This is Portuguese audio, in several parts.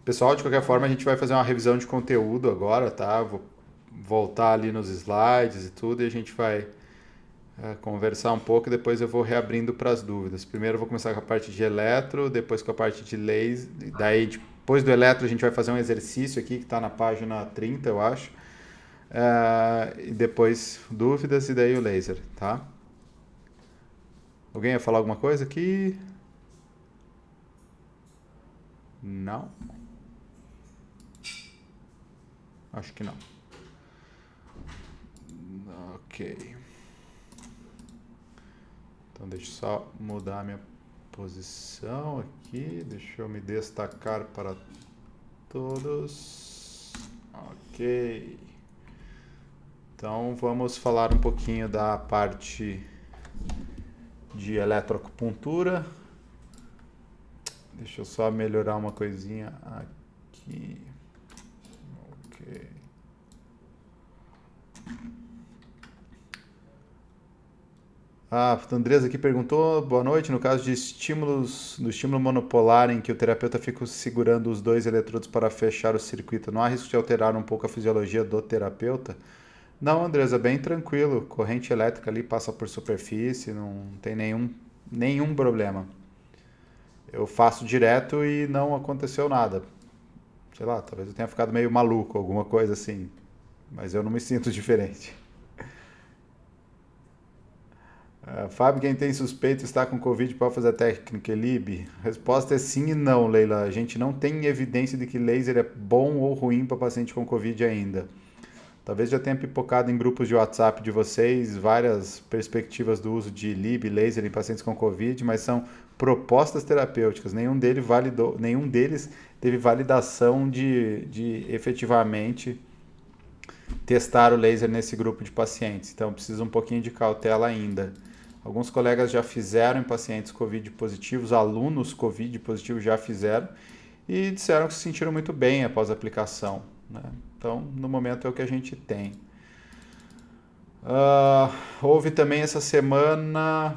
Pessoal, de qualquer forma, a gente vai fazer uma revisão de conteúdo agora, tá? Vou voltar ali nos slides e tudo e a gente vai conversar um pouco e depois eu vou reabrindo para as dúvidas. Primeiro eu vou começar com a parte de eletro, depois com a parte de laser. Daí, depois do eletro, a gente vai fazer um exercício aqui que está na página 30, eu acho. E depois dúvidas e daí o laser, tá? Alguém ia falar alguma coisa aqui? Não? Acho que não. Ok. Então deixa eu só mudar a minha posição aqui. Deixa eu me destacar para todos. Ok. Então vamos falar um pouquinho da parte de eletroacupuntura. Deixa eu só melhorar uma coisinha aqui. Ok. A Andresa aqui perguntou, boa noite, no caso de estímulos, do estímulo monopolar em que o terapeuta fica segurando os dois eletrodos para fechar o circuito, não há risco de alterar um pouco a fisiologia do terapeuta? Não, Andresa, bem tranquilo, corrente elétrica ali passa por superfície, não tem nenhum problema. Eu faço direto e não aconteceu nada. Sei lá, talvez eu tenha ficado meio maluco, alguma coisa assim, mas eu não me sinto diferente. Fábio, quem tem suspeito está com Covid pode fazer a técnica ELIB? A resposta é sim e não, Leila. A gente não tem evidência de que laser é bom ou ruim para paciente com Covid ainda. Talvez já tenha pipocado em grupos de WhatsApp de vocês várias perspectivas do uso de LIB, laser em pacientes com Covid, mas são propostas terapêuticas. Nenhum deles teve validação de efetivamente testar o laser nesse grupo de pacientes. Então precisa um pouquinho de cautela ainda. Alguns colegas já fizeram em pacientes COVID positivos, alunos COVID positivos já fizeram e disseram que se sentiram muito bem após a aplicação. Né? Então, no momento é o que a gente tem. Houve também essa semana,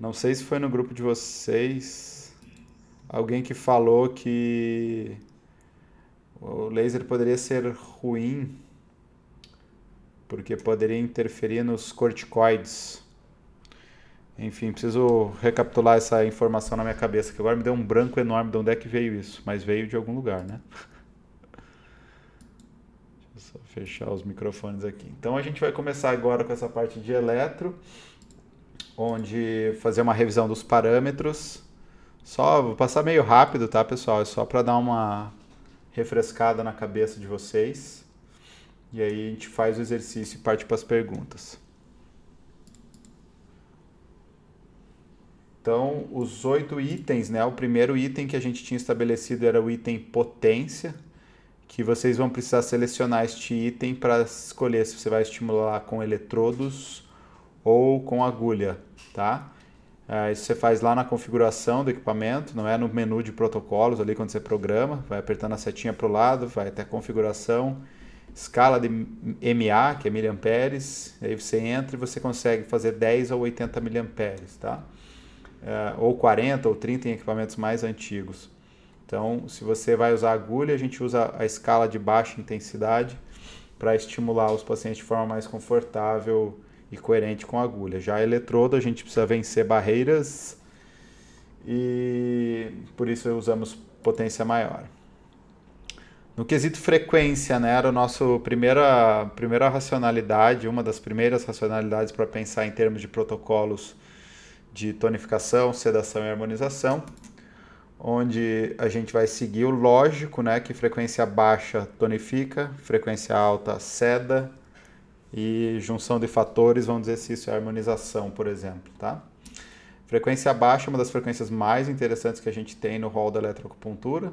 não sei se foi no grupo de vocês, alguém que falou que o laser poderia ser ruim porque poderia interferir nos corticoides. Enfim, preciso recapitular essa informação na minha cabeça, que agora me deu um branco enorme de onde é que veio isso, mas veio de algum lugar, né? Deixa eu só fechar os microfones aqui. Então a gente vai começar agora com essa parte de eletro, onde fazer uma revisão dos parâmetros. Só vou passar meio rápido, tá, pessoal? É só para dar uma refrescada na cabeça de vocês. E aí a gente faz o exercício e parte para as perguntas. Então, os 8 itens, né? O primeiro item que a gente tinha estabelecido era o item potência, que vocês vão precisar selecionar este item para escolher se você vai estimular com eletrodos ou com agulha, tá? Isso você faz lá na configuração do equipamento, não é no menu de protocolos ali quando você programa, vai apertando a setinha para o lado, vai até configuração, escala de MA, que é miliamperes, aí você entra e você consegue fazer 10 ou 80 miliamperes, tá? Ou 40 ou 30 em equipamentos mais antigos. Então, se você vai usar agulha, a gente usa a escala de baixa intensidade para estimular os pacientes de forma mais confortável e coerente com a agulha. Já a eletrodo, a gente precisa vencer barreiras e por isso usamos potência maior. No quesito frequência, né, era a nossa primeira racionalidade, uma das primeiras racionalidades para pensar em termos de protocolos de tonificação, sedação e harmonização, onde a gente vai seguir o lógico, né, que frequência baixa tonifica, frequência alta seda e junção de fatores, vamos dizer se isso é harmonização, por exemplo, tá? Frequência baixa é uma das frequências mais interessantes que a gente tem no rol da eletroacupuntura,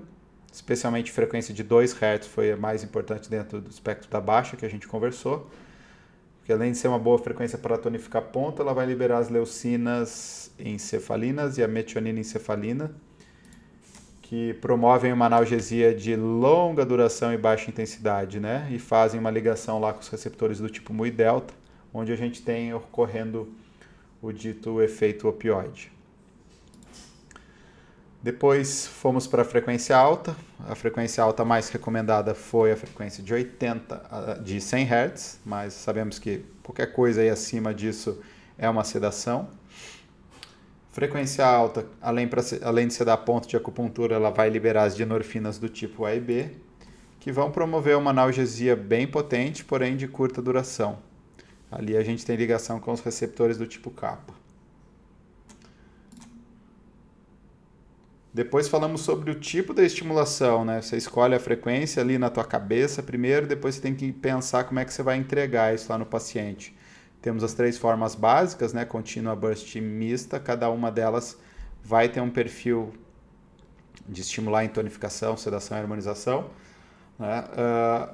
especialmente frequência de 2 Hz foi a mais importante dentro do espectro da baixa que a gente conversou, porque além de ser uma boa frequência para tonificar ponto, ela vai liberar as leucinas encefalinas e a metionina encefalina, que promovem uma analgesia de longa duração e baixa intensidade, né? E fazem uma ligação lá com os receptores do tipo mu e delta, onde a gente tem ocorrendo o dito efeito opioide. Depois fomos para a frequência alta. A frequência alta mais recomendada foi a frequência de 100 Hz, mas sabemos que qualquer coisa aí acima disso é uma sedação. Frequência alta, além de ser dar ponto de acupuntura, ela vai liberar as dinorfinas do tipo A e B, que vão promover uma analgesia bem potente, porém de curta duração. Ali a gente tem ligação com os receptores do tipo kappa. Depois falamos sobre o tipo da estimulação, né? Você escolhe a frequência ali na tua cabeça primeiro, depois você tem que pensar como é que você vai entregar isso lá no paciente. Temos as 3 formas básicas, né? Contínua, burst e mista. Cada uma delas vai ter um perfil de estimular em tonificação, sedação e harmonização, né?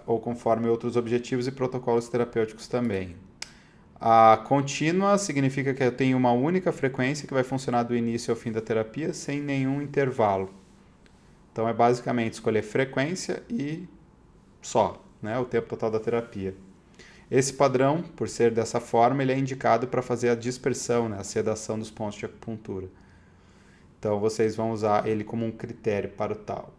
Ou conforme outros objetivos e protocolos terapêuticos também. A contínua significa que eu tenho uma única frequência que vai funcionar do início ao fim da terapia sem nenhum intervalo. Então é basicamente escolher frequência e só, né, o tempo total da terapia. Esse padrão, por ser dessa forma, ele é indicado para fazer a dispersão, né, a sedação dos pontos de acupuntura. Então vocês vão usar ele como um critério para tal.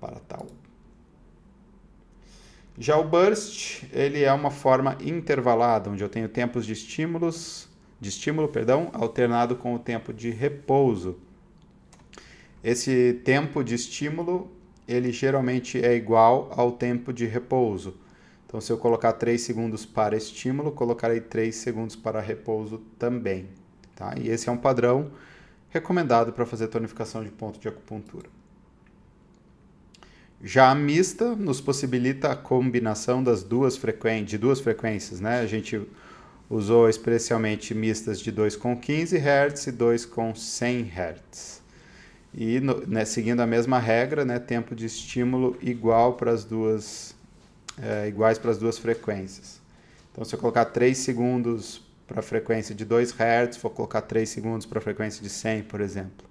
Já o burst, ele é uma forma intervalada, onde eu tenho tempos de estímulo, alternado com o tempo de repouso. Esse tempo de estímulo, ele geralmente é igual ao tempo de repouso. Então, se eu colocar 3 segundos para estímulo, colocarei 3 segundos para repouso também. Tá? E esse é um padrão recomendado para fazer tonificação de ponto de acupuntura. Já a mista nos possibilita a combinação de duas frequências, né? A gente usou especialmente mistas de 2 com 15 Hz e 2 com 100 Hz. E né, seguindo a mesma regra, né, tempo de estímulo iguais para as duas frequências. Então, se eu colocar 3 segundos para a frequência de 2 Hz, vou colocar 3 segundos para a frequência de 100, por exemplo.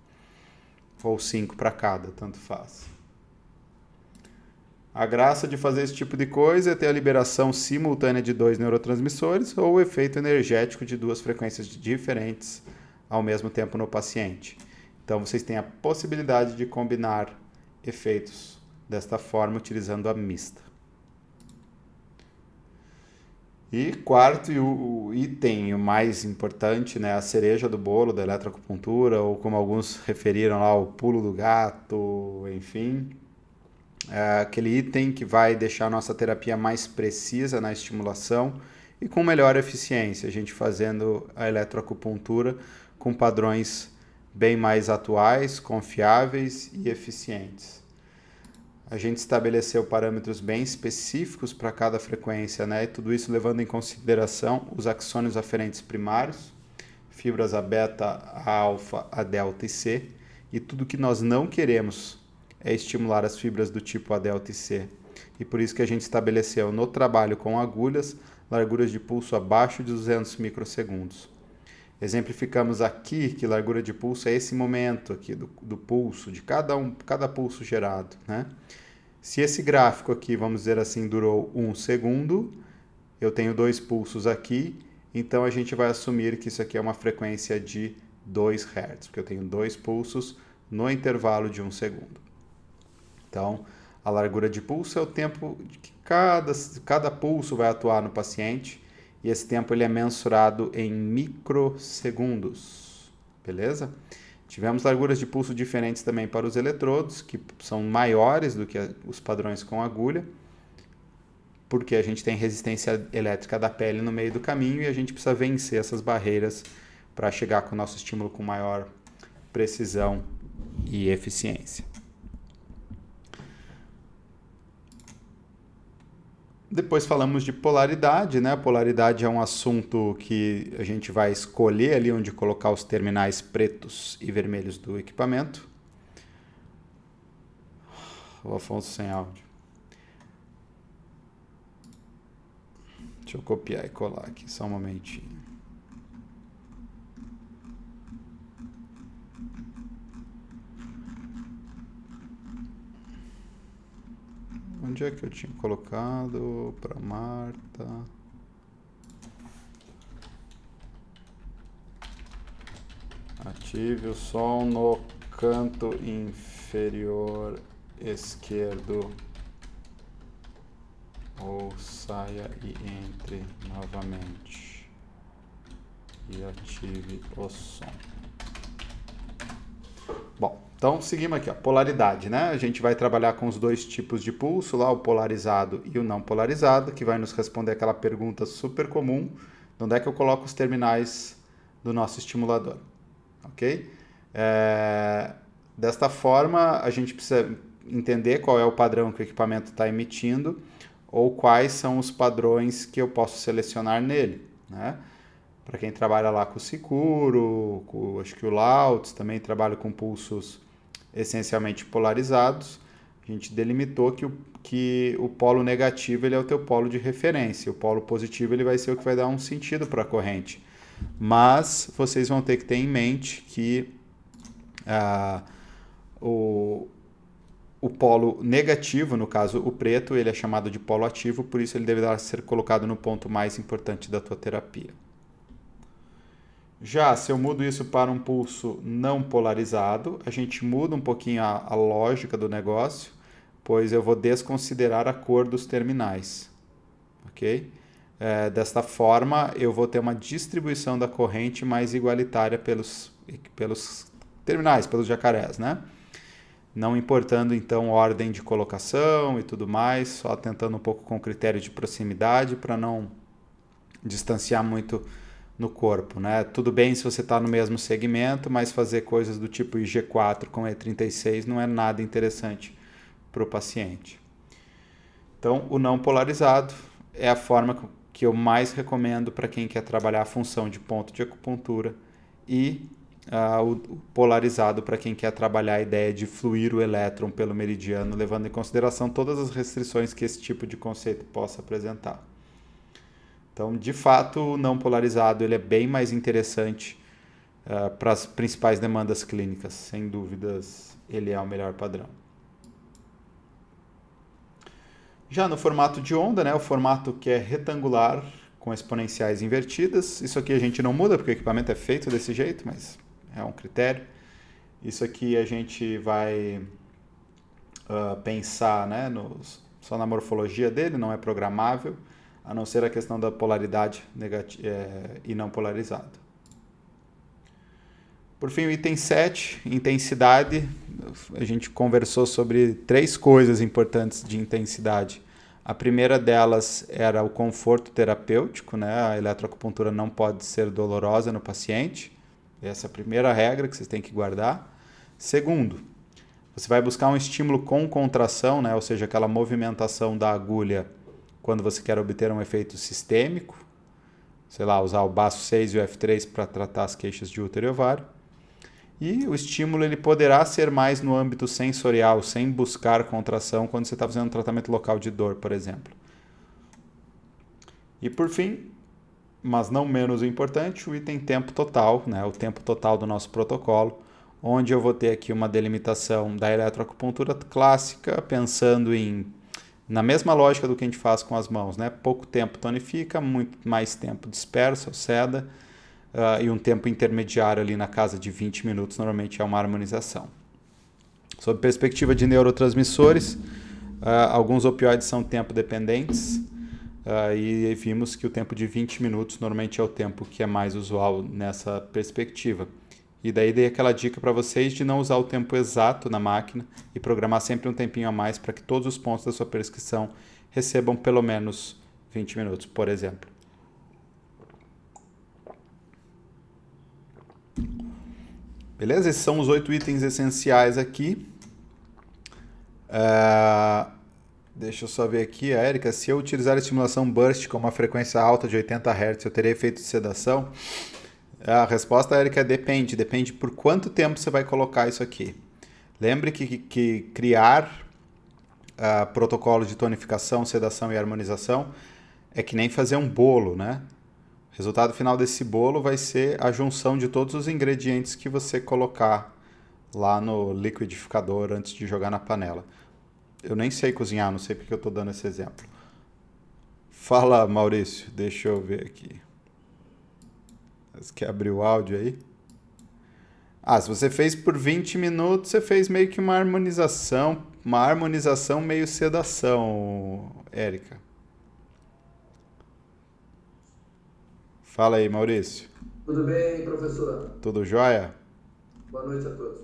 Ou 5 para cada, tanto faz. A graça de fazer esse tipo de coisa é ter a liberação simultânea de 2 neurotransmissores ou o efeito energético de 2 frequências diferentes ao mesmo tempo no paciente. Então, vocês têm a possibilidade de combinar efeitos desta forma utilizando a mista. E quarto o item, o mais importante, né, a cereja do bolo da eletroacupuntura, ou como alguns referiram lá, o pulo do gato, enfim. É aquele item que vai deixar a nossa terapia mais precisa na estimulação e com melhor eficiência, a gente fazendo a eletroacupuntura com padrões bem mais atuais, confiáveis e eficientes. A gente estabeleceu parâmetros bem específicos para cada frequência, né? E tudo isso levando em consideração os axônios aferentes primários, fibras A beta, A alfa, A delta e C, e tudo que nós não queremos é estimular as fibras do tipo A delta e C. E por isso que a gente estabeleceu no trabalho com agulhas larguras de pulso abaixo de 200 microsegundos. Exemplificamos aqui que largura de pulso é esse momento aqui do pulso, de cada pulso gerado, né? Se esse gráfico aqui, vamos dizer assim, durou 1 segundo, eu tenho 2 pulsos aqui, então a gente vai assumir que isso aqui é uma frequência de 2 Hz, porque eu tenho 2 pulsos no intervalo de 1 segundo. Então, a largura de pulso é o tempo que cada pulso vai atuar no paciente, e esse tempo ele é mensurado em microsegundos, beleza? Tivemos larguras de pulso diferentes também para os eletrodos, que são maiores do que os padrões com agulha, porque a gente tem resistência elétrica da pele no meio do caminho e a gente precisa vencer essas barreiras para chegar com o nosso estímulo com maior precisão e eficiência. Depois falamos de polaridade, né? Polaridade é um assunto que a gente vai escolher ali onde colocar os terminais pretos e vermelhos do equipamento. O Afonso sem áudio. Deixa eu copiar e colar aqui, só um momentinho. Onde é que eu tinha colocado para Marta? Ative o som no canto inferior esquerdo ou saia e entre novamente e ative o som. Bom, então seguimos aqui, ó, polaridade, né? A gente vai trabalhar com os dois tipos de pulso lá, o polarizado e o não polarizado, que vai nos responder aquela pergunta super comum, de onde é que eu coloco os terminais do nosso estimulador, ok? Desta forma, a gente precisa entender qual é o padrão que o equipamento está emitindo ou quais são os padrões que eu posso selecionar nele, né? Para quem trabalha lá com o Sicuro, acho que o Lautz também trabalha com pulsos essencialmente polarizados. A gente delimitou que o polo negativo ele é o teu polo de referência, o polo positivo ele vai ser o que vai dar um sentido para a corrente. Mas vocês vão ter que ter em mente que o polo negativo, no caso o preto, ele é chamado de polo ativo, por isso ele deverá ser colocado no ponto mais importante da tua terapia. Já se eu mudo isso para um pulso não polarizado, a gente muda um pouquinho a lógica do negócio, pois eu vou desconsiderar a cor dos terminais, ok? Desta forma, eu vou ter uma distribuição da corrente mais igualitária pelos terminais, pelos jacarés, né? Não importando então ordem de colocação e tudo mais, só tentando um pouco com critério de proximidade para não distanciar muito no corpo, né? Tudo bem se você está no mesmo segmento, mas fazer coisas do tipo IG4 com E36 não é nada interessante para o paciente. Então, o não polarizado é a forma que eu mais recomendo para quem quer trabalhar a função de ponto de acupuntura e o polarizado para quem quer trabalhar a ideia de fluir o elétron pelo meridiano, levando em consideração todas as restrições que esse tipo de conceito possa apresentar. Então, de fato, o não polarizado ele é bem mais interessante para as principais demandas clínicas. Sem dúvidas, ele é o melhor padrão. Já no formato de onda, né, o formato que é retangular com exponenciais invertidas. Isso aqui a gente não muda porque o equipamento é feito desse jeito, mas é um critério. Isso aqui a gente vai pensar, né, só na morfologia dele, não é programável, a não ser a questão da polaridade e não polarizado. Por fim, o item 7, intensidade. A gente conversou sobre 3 coisas importantes de intensidade. A primeira delas era o conforto terapêutico, né? A eletroacupuntura não pode ser dolorosa no paciente. Essa é a primeira regra que vocês têm que guardar. Segundo, você vai buscar um estímulo com contração, né? Ou seja, aquela movimentação da agulha quando você quer obter um efeito sistêmico. Sei lá, usar o baço 6 e o F3 para tratar as queixas de útero e ovário. E o estímulo ele poderá ser mais no âmbito sensorial, sem buscar contração, quando você está fazendo um tratamento local de dor, por exemplo. E por fim, mas não menos importante, o item tempo total, né? O tempo total do nosso protocolo, onde eu vou ter aqui uma delimitação da eletroacupuntura clássica, pensando na mesma lógica do que a gente faz com as mãos, né? Pouco tempo tonifica, muito mais tempo dispersa ou seda, e um tempo intermediário ali na casa de 20 minutos, normalmente é uma harmonização. Sob perspectiva de neurotransmissores, alguns opioides são tempo dependentes, e vimos que o tempo de 20 minutos normalmente é o tempo que é mais usual nessa perspectiva. E daí dei aquela dica para vocês de não usar o tempo exato na máquina e programar sempre um tempinho a mais para que todos os pontos da sua prescrição recebam pelo menos 20 minutos, por exemplo. Beleza? Esses são os 8 itens essenciais aqui. Deixa eu só ver aqui, a Érica. Se eu utilizar a estimulação burst com uma frequência alta de 80 Hz, eu terei efeito de sedação? A resposta, Érica, depende. Depende por quanto tempo você vai colocar isso aqui. Lembre que criar protocolos de tonificação, sedação e harmonização é que nem fazer um bolo, né? O resultado final desse bolo vai ser a junção de todos os ingredientes que você colocar lá no liquidificador antes de jogar na panela. Eu nem sei cozinhar, não sei porque eu estou dando esse exemplo. Fala, Maurício, deixa eu ver aqui. Você quer abrir o áudio aí? Ah, se você fez por 20 minutos, você fez meio que uma harmonização meio sedação, Érica. Fala aí, Maurício. Tudo bem, professor? Tudo jóia? Boa noite a todos.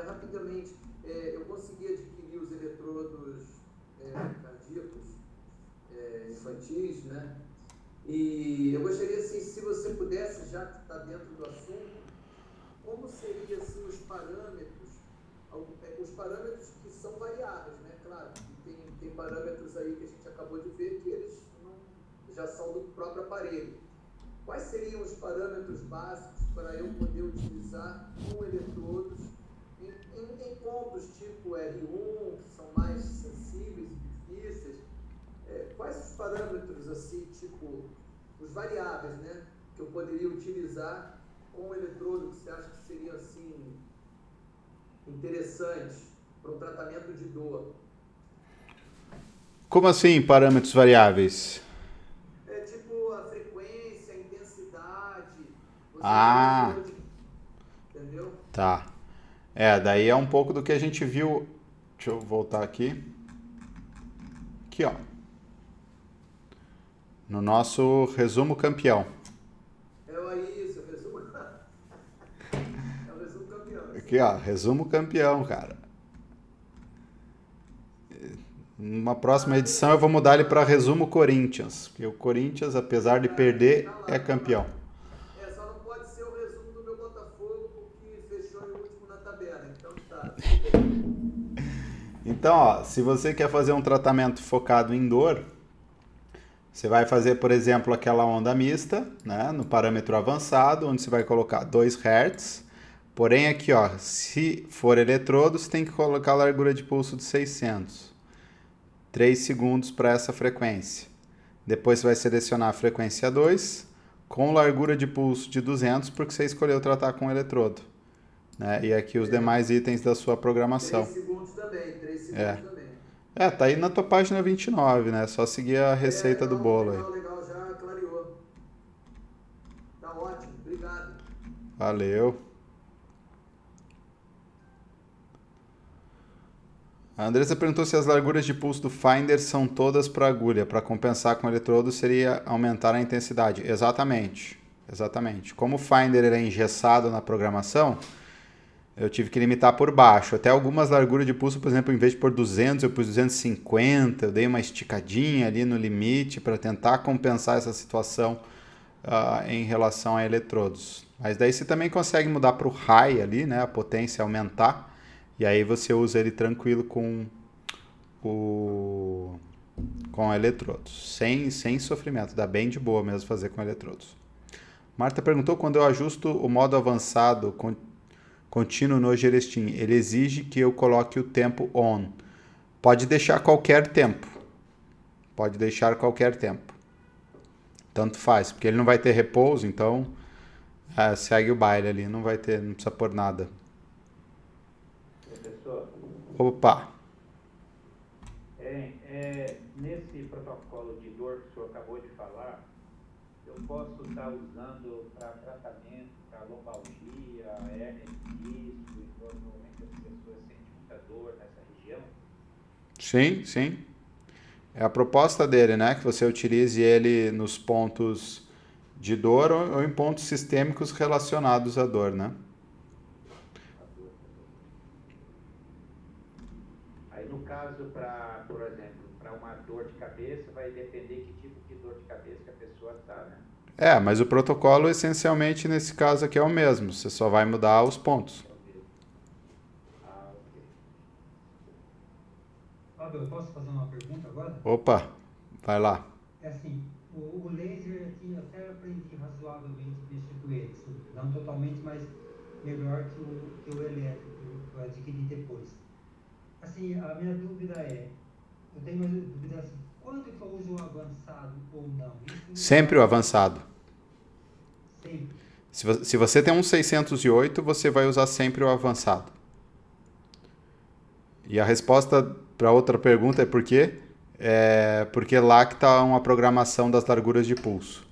Rapidamente, eu consegui adquirir os eletrodos cardíacos infantis, né? E eu gostaria, assim, se você pudesse, já que está dentro do assunto, como seriam assim, os parâmetros que são variáveis, né? Claro, que tem parâmetros aí que a gente acabou de ver que eles já são do próprio aparelho. Quais seriam os parâmetros básicos para eu poder utilizar com eletrodos em pontos tipo R1, que são mais sensíveis e difíceis? Quais os parâmetros, assim, tipo, os variáveis, né, que eu poderia utilizar com o eletrodo que você acha que seria, assim, interessante para um tratamento de dor? Como assim, parâmetros variáveis? Tipo a frequência, a intensidade, você teria Ah, dor de... Entendeu? tá. Daí é um pouco do que a gente viu. Deixa eu voltar aqui. Aqui, ó. No nosso resumo campeão. Isso, eu resumo. É o resumo campeão, isso Aqui, aí. ó, resumo campeão, cara. Numa próxima edição eu vou mudar ele para resumo Corinthians, porque o Corinthians, apesar de Tá perder, é lá, tá campeão. lá. Só não pode ser o resumo do meu Botafogo, porque fechou em último na tabela. Então tá, tudo bem. Então, ó, se você quer fazer um tratamento focado em dor, você vai fazer, por exemplo, aquela onda mista, né, no parâmetro avançado, onde você vai colocar 2 Hz. Porém, aqui, ó, se for eletrodo, você tem que colocar a largura de pulso de 600. 3 segundos para essa frequência. Depois você vai selecionar a frequência 2 com largura de pulso de 200, porque você escolheu tratar com eletrodo. Né? E aqui os demais itens da sua Três programação. segundos também, três É. segundos também. Tá aí na tua página 29, né? Só seguir a receita do Não, bolo aí. legal, legal, já clareou. Tá ótimo, obrigado. Valeu. A Andressa perguntou se as larguras de pulso do Finder são todas para agulha. Para compensar com o eletrodo seria aumentar a intensidade. Exatamente. Exatamente. Como o Finder ele é engessado na programação, eu tive que limitar por baixo. Até algumas larguras de pulso, por exemplo, em vez de pôr 200, eu pus 250. Eu dei uma esticadinha ali no limite para tentar compensar essa situação em relação a eletrodos. Mas daí você também consegue mudar para o high ali, né? A potência aumentar. E aí você usa ele tranquilo o com eletrodos, sem sofrimento, dá bem de boa mesmo fazer com eletrodos. Marta perguntou quando eu ajusto o modo avançado contínuo no Gerestin, ele exige que eu coloque o tempo on. Pode deixar qualquer tempo. Pode deixar qualquer tempo. Tanto faz, porque ele não vai ter repouso, então segue o baile ali, não vai ter, não precisa pôr nada. Professor, Opa, nesse protocolo de dor que o senhor acabou de falar, eu posso estar usando para tratamento, para lombalgia, hérnia de disco, e normalmente as pessoas sentem muita dor nessa região? sim, sim. É a proposta dele, né? Que você utilize ele nos pontos de dor ou em pontos sistêmicos relacionados à dor, né? A dor também. Aí no caso, por exemplo, para uma dor de cabeça, vai depender que tipo de dor de cabeça que a pessoa está, né? Mas o protocolo essencialmente nesse caso aqui é o mesmo, você só vai mudar os pontos. É o mesmo. Ah, ok. Fábio, eu posso fazer uma pergunta agora? Opa, vai lá. É assim, o laser aqui eu até aprendi razoavelmente a mexer com ele, assim, não totalmente, mas melhor que o elétrico que eu adquiri depois. Assim, a minha dúvida eu tenho uma dúvida assim, quando que eu uso o avançado ou não? Isso Sempre o varia avançado. sempre. Se você tem um 608, você vai usar sempre o avançado. E a resposta para outra pergunta é por quê? É porque lá que está uma programação das larguras de pulso.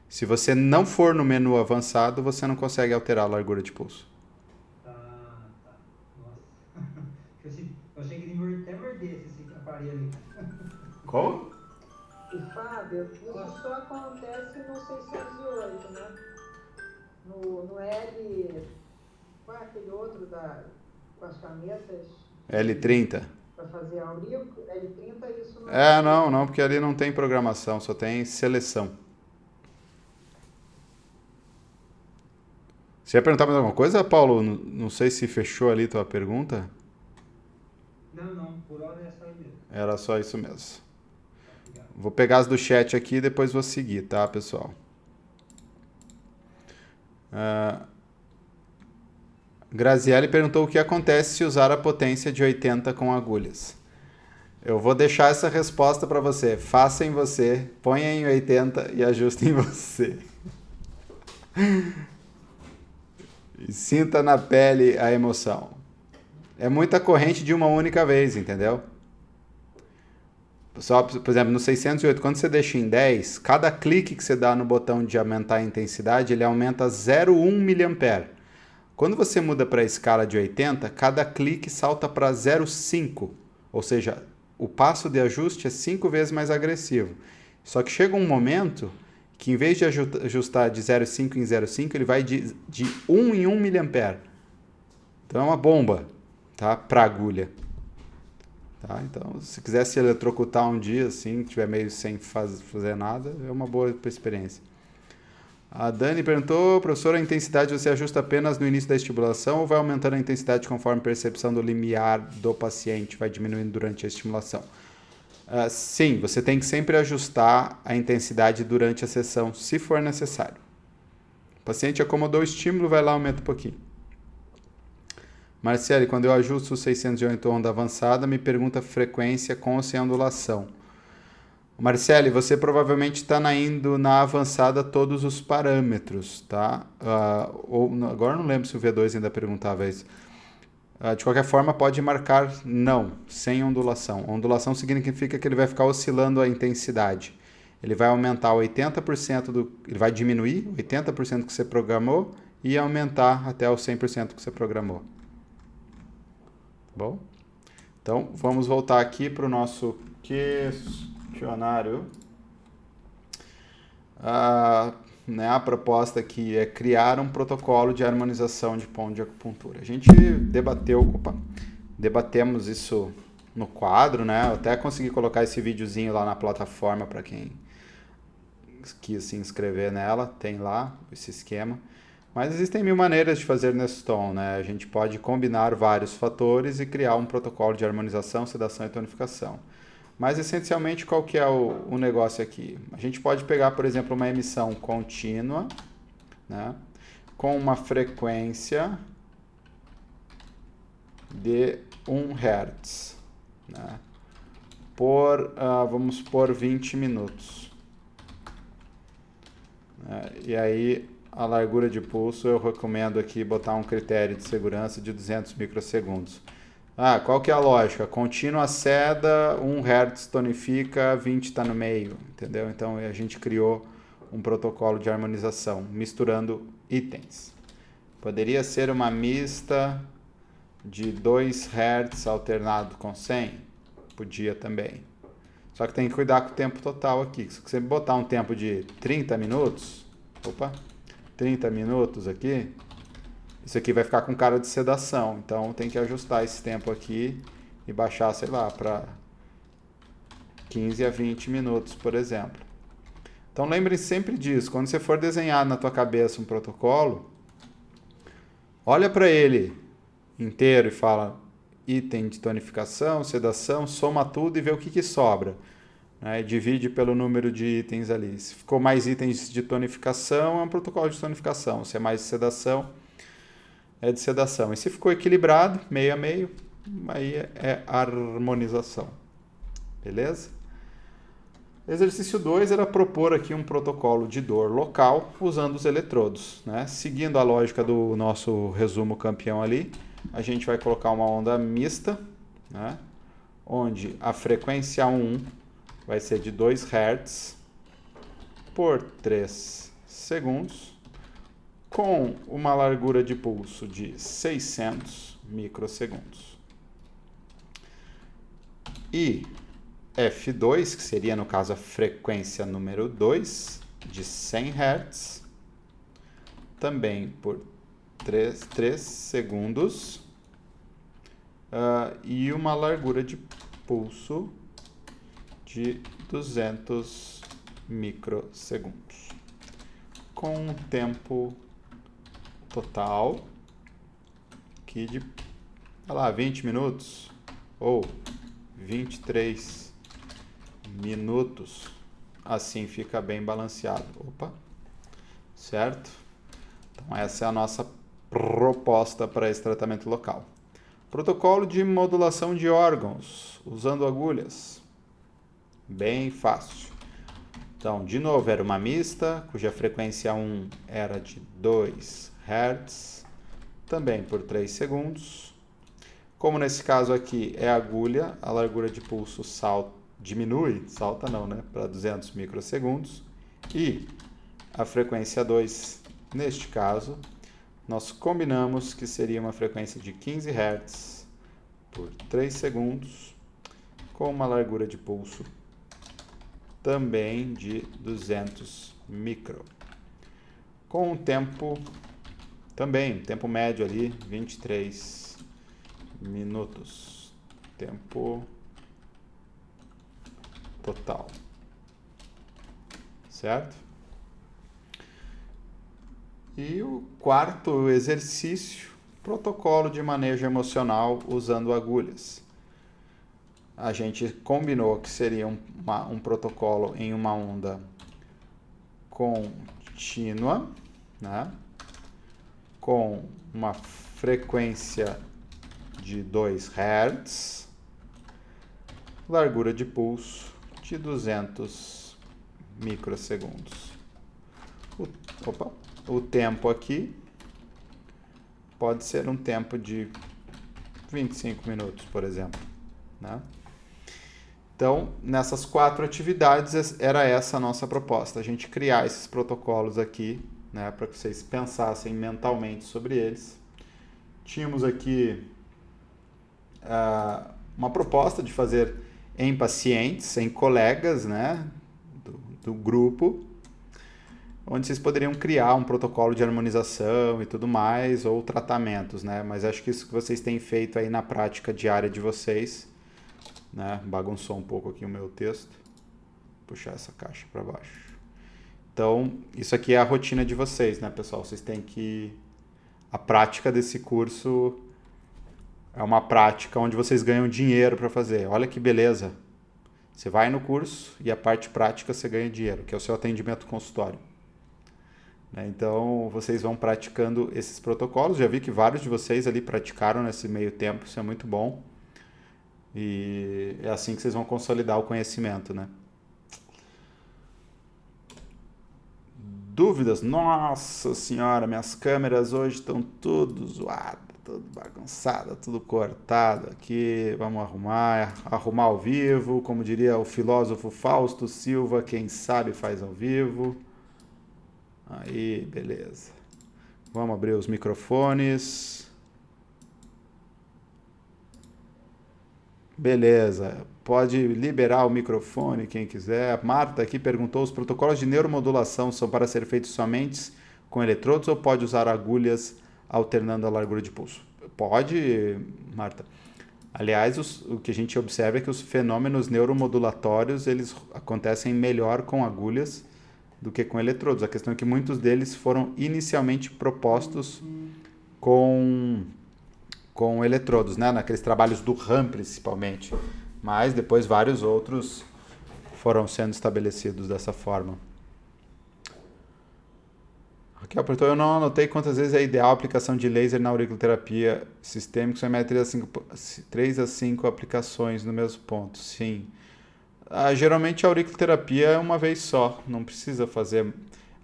Se você não for no menu avançado, você não consegue alterar a largura de pulso. Tá, Eu achei que ele até mordesse esse aparelho. Como? E Fábio, isso só acontece no 608, né? No L. Qual é aquele outro com as canetas? L30. Para fazer aurico? L30, isso não. Não, porque ali não tem programação, só tem seleção. Você ia perguntar mais alguma coisa, Paulo? Não sei se fechou ali tua pergunta. Não, por hora é só mesmo. Era só isso mesmo. Vou pegar as do chat aqui e depois vou seguir, tá, pessoal? Graziele perguntou o que acontece se usar a potência de 80 com agulhas. Eu vou deixar essa resposta para você. Faça em você, ponha em 80 e ajuste em você. E sinta na pele a emoção. É muita corrente de uma única vez, entendeu? Só, por exemplo, no 608, quando você deixa em 10, cada clique que você dá no botão de aumentar a intensidade, ele aumenta 0,1 mA. Quando você muda para a escala de 80, cada clique salta para 0,5. Ou seja, o passo de ajuste é 5 vezes mais agressivo. Só que chega um momento que em vez de ajustar de 0,5 em 0,5, ele vai de 1 em 1 mA. Então é uma bomba, tá? Para agulha. Tá? Então, se quiser se eletrocutar um dia, assim, tiver meio sem fazer nada, é uma boa experiência. A Dani perguntou, professor, a intensidade você ajusta apenas no início da estimulação ou vai aumentando a intensidade conforme a percepção do limiar do paciente, vai diminuindo durante a estimulação? Sim, você tem que sempre ajustar a intensidade durante a sessão, se for necessário. O paciente acomodou o estímulo, vai lá, aumenta um pouquinho. Marcele, quando eu ajusto o 608 onda avançada, me pergunta frequência com ou sem ondulação. Marcele, você provavelmente está indo na avançada todos os parâmetros, tá? Agora não lembro se o V2 ainda perguntava isso. De qualquer forma, pode marcar não, sem ondulação. Ondulação significa que ele vai ficar oscilando a intensidade. Ele vai aumentar 80% ele vai diminuir 80% que você programou e aumentar até o 100% que você programou. Bom, então vamos voltar aqui para o nosso questionário. A proposta aqui é criar um protocolo de harmonização de ponto de acupuntura. A gente debatemos isso no quadro, né? Eu até consegui colocar esse videozinho lá na plataforma para quem quis se inscrever nela, tem lá esse esquema. Mas existem 1000 maneiras de fazer nesse tom, né? A gente pode combinar vários fatores e criar um protocolo de harmonização, sedação e tonificação. Mas, essencialmente, qual que é o negócio aqui? A gente pode pegar, por exemplo, uma emissão contínua, né? Com uma frequência de 1 Hz, né? Vamos por 20 minutos. E aí, a largura de pulso, eu recomendo aqui botar um critério de segurança de 200 microsegundos. Qual que é a lógica? Contínua seda, 1 Hz tonifica, 20 está no meio, entendeu? Então, a gente criou um protocolo de harmonização, misturando itens. Poderia ser uma mista de 2 Hz alternado com 100? Podia também. Só que tem que cuidar com o tempo total aqui. Se você botar um tempo de 30 minutos, 30 minutos aqui, isso aqui vai ficar com cara de sedação. Então, tem que ajustar esse tempo aqui e baixar, sei lá, para 15 a 20 minutos, por exemplo. Então, lembre sempre disso. Quando você for desenhar na tua cabeça um protocolo, olha para ele inteiro e fala item de tonificação, sedação, soma tudo e vê o que sobra. Divide pelo número de itens ali. Se ficou mais itens de tonificação, é um protocolo de tonificação. Se é mais de sedação, é de sedação. E se ficou equilibrado, meio a meio, aí é harmonização. Beleza? Exercício 2 era propor aqui um protocolo de dor local usando os eletrodos, né? Seguindo a lógica do nosso resumo campeão ali, a gente vai colocar uma onda mista, né? Onde a frequência 1 vai ser de 2 Hz por 3 segundos, com uma largura de pulso de 600 microsegundos. E F2, que seria no caso a frequência número 2, de 100 Hz, também por 3 segundos, e uma largura de pulso de 200 microsegundos, com um tempo total aqui de, sei lá, 20 minutos ou 23 minutos. Assim fica bem balanceado. Opa, certo? Então essa é a nossa proposta para esse tratamento local. Protocolo de modulação de órgãos usando agulhas. Bem fácil. Então, de novo, era uma mista, cuja frequência 1 era de 2 Hz, também por 3 segundos. Como nesse caso aqui é agulha, a largura de pulso salta não, né, para 200 microsegundos. E a frequência 2, neste caso, nós combinamos que seria uma frequência de 15 Hz por 3 segundos, com uma largura de pulso também de 200 micro. Com um tempo também, tempo médio ali, 23 minutos. Tempo total. Certo? E o quarto exercício, protocolo de manejo emocional usando agulhas. A gente combinou que seria um protocolo em uma onda contínua, né? Com uma frequência de 2 Hz, largura de pulso de 200 microsegundos. O tempo aqui pode ser um tempo de 25 minutos, por exemplo, né? Então, nessas 4 atividades, era essa a nossa proposta, a gente criar esses protocolos aqui, né, para que vocês pensassem mentalmente sobre eles. Tínhamos aqui uma proposta de fazer em pacientes, em colegas, né, do grupo, onde vocês poderiam criar um protocolo de harmonização e tudo mais, ou tratamentos, né, mas acho que isso que vocês têm feito aí na prática diária de vocês, né? Bagunçou um pouco aqui o meu texto. Vou puxar essa caixa para baixo. Então, isso aqui é a rotina de vocês, né, pessoal? Vocês têm que... A prática desse curso é uma prática onde vocês ganham dinheiro para fazer. Olha que beleza. Você vai no curso e a parte prática você ganha dinheiro, que é o seu atendimento consultório. Então, vocês vão praticando esses protocolos. Já vi que vários de vocês ali praticaram nesse meio tempo. Isso é muito bom. E é assim que vocês vão consolidar o conhecimento, né? Dúvidas? Nossa senhora, minhas câmeras hoje estão tudo zoadas, tudo bagunçada, tudo cortado aqui. Vamos arrumar ao vivo, como diria o filósofo Fausto Silva, quem sabe faz ao vivo. Aí, beleza. Vamos abrir os microfones. Beleza, pode liberar o microfone quem quiser. A Marta aqui perguntou, os protocolos de neuromodulação são para ser feitos somente com eletrodos ou pode usar agulhas alternando a largura de pulso? Pode, Marta. Aliás, o que a gente observa é que os fenômenos neuromodulatórios eles acontecem melhor com agulhas do que com eletrodos. A questão é que muitos deles foram inicialmente propostos com eletrodos, né? Naqueles trabalhos do RAM, principalmente. Mas depois vários outros foram sendo estabelecidos dessa forma. Raquel perguntou, eu não anotei quantas vezes é ideal a aplicação de laser na auriculoterapia sistêmica, são 3 a 5 aplicações no mesmo ponto. Sim. Geralmente a auriculoterapia é uma vez só, não precisa fazer...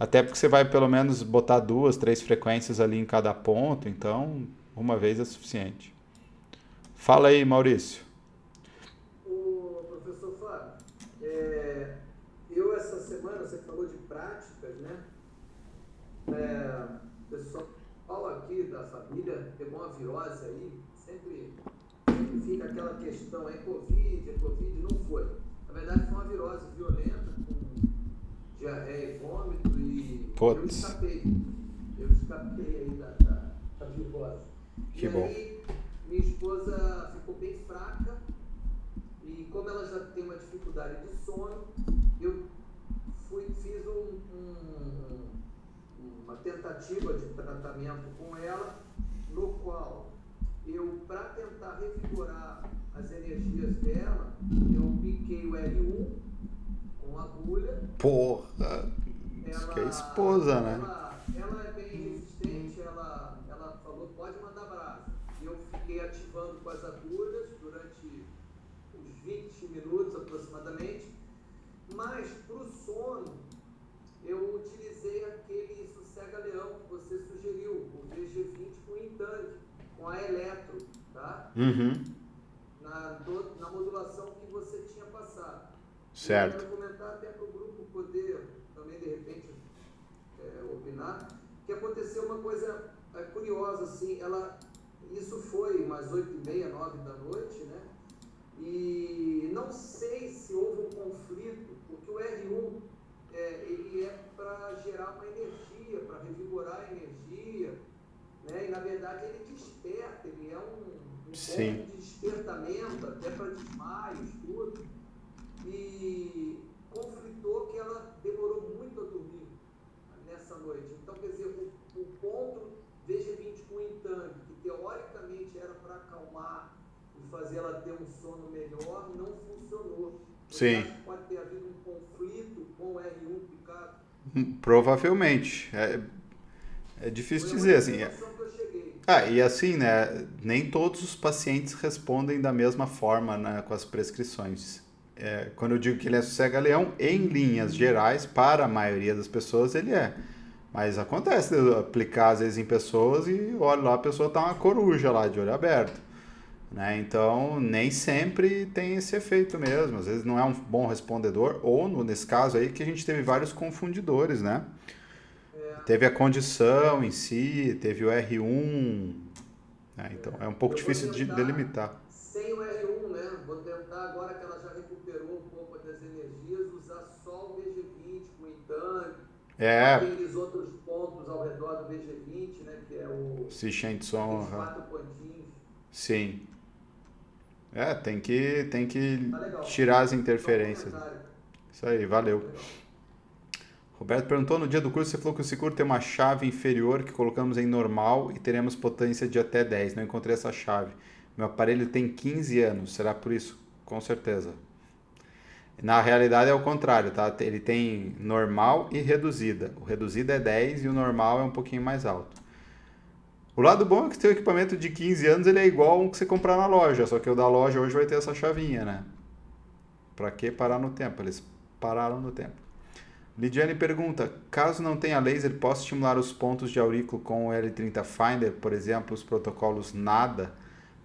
Até porque você vai pelo menos botar 2, 3 frequências ali em cada ponto, então... Uma vez é suficiente. Fala aí, Maurício. O professor Fábio, eu essa semana, você falou de práticas, né? O pessoal aqui da família pegou uma virose aí, sempre fica aquela questão, é Covid, não foi. Na verdade, foi uma virose violenta, com diarreia e vômito, e Putz. eu escapei aí da virose. Que e bom. aí, minha esposa ficou bem fraca, e como ela já tem uma dificuldade de sono, eu fiz uma tentativa de tratamento com ela, no qual eu, para tentar revigorar as energias dela, eu piquei o R1 com agulha. Porra, isso que é esposa, né? Ela é bem resistente, ela falou, pode mandar brasa. E eu fiquei ativando com as agulhas durante uns 20 minutos aproximadamente, mas para o sono eu utilizei aquele sossega-leão que você sugeriu, o VG20 com Intang, com a Eletro, tá? Uhum. Na modulação que você tinha passado. Certo. Eu quero comentar até para o grupo poder também, de repente, opinar, que aconteceu uma coisa curiosa, assim, isso foi umas 8h30, 9 da noite, né? E não sei se houve um conflito, porque o R1 ele é para gerar uma energia, para revigorar a energia, né? E na verdade ele desperta, ele é um Sim. ponto de despertamento, até para desmaios, tudo. E conflitou que ela demorou muito a dormir nessa noite. Então, quer dizer, o ponto VG20 com Intang, que teoricamente era para acalmar e fazer ela ter um sono melhor, não funcionou. Sim. Você acha que pode ter havido um conflito com o R1 picado? Provavelmente. É difícil dizer, assim. Que eu cheguei. E assim, né? Nem todos os pacientes respondem da mesma forma, né, com as prescrições. Quando eu digo que ele é sossega-leão, em linhas gerais, para a maioria das pessoas, ele é. Mas acontece de eu aplicar, às vezes, em pessoas e olha lá, a pessoa tá uma coruja lá, de olho aberto. Né? Então, nem sempre tem esse efeito mesmo. Às vezes não é um bom respondedor, ou nesse caso aí que a gente teve vários confundidores, né? Teve a condição em si, teve o R1, né? Então é um pouco difícil de delimitar. Sem o R1, né? Vou tentar, agora que ela já recuperou um pouco das energias, usar só o VG20 com o Intang, aqueles outros pontos ao redor do VG20, né? Que é o... Sichenson. 4 pontinhos. Sim. Tem que tirar as interferências. Isso aí, valeu. Roberto perguntou, no dia do curso você falou que o Sicuro tem uma chave inferior que colocamos em normal e teremos potência de até 10. Não encontrei essa chave. Meu aparelho tem 15 anos, será por isso? Com certeza. Na realidade é o contrário, tá? Ele tem normal e reduzida. O reduzida é 10 e o normal é um pouquinho mais alto. O lado bom é que seu equipamento de 15 anos ele é igual ao que você comprar na loja, só que o da loja hoje vai ter essa chavinha, né? Pra que parar no tempo? Eles pararam no tempo. Lidiane pergunta, caso não tenha laser, posso estimular os pontos de aurículo com o L30 Finder, por exemplo, os protocolos NADA?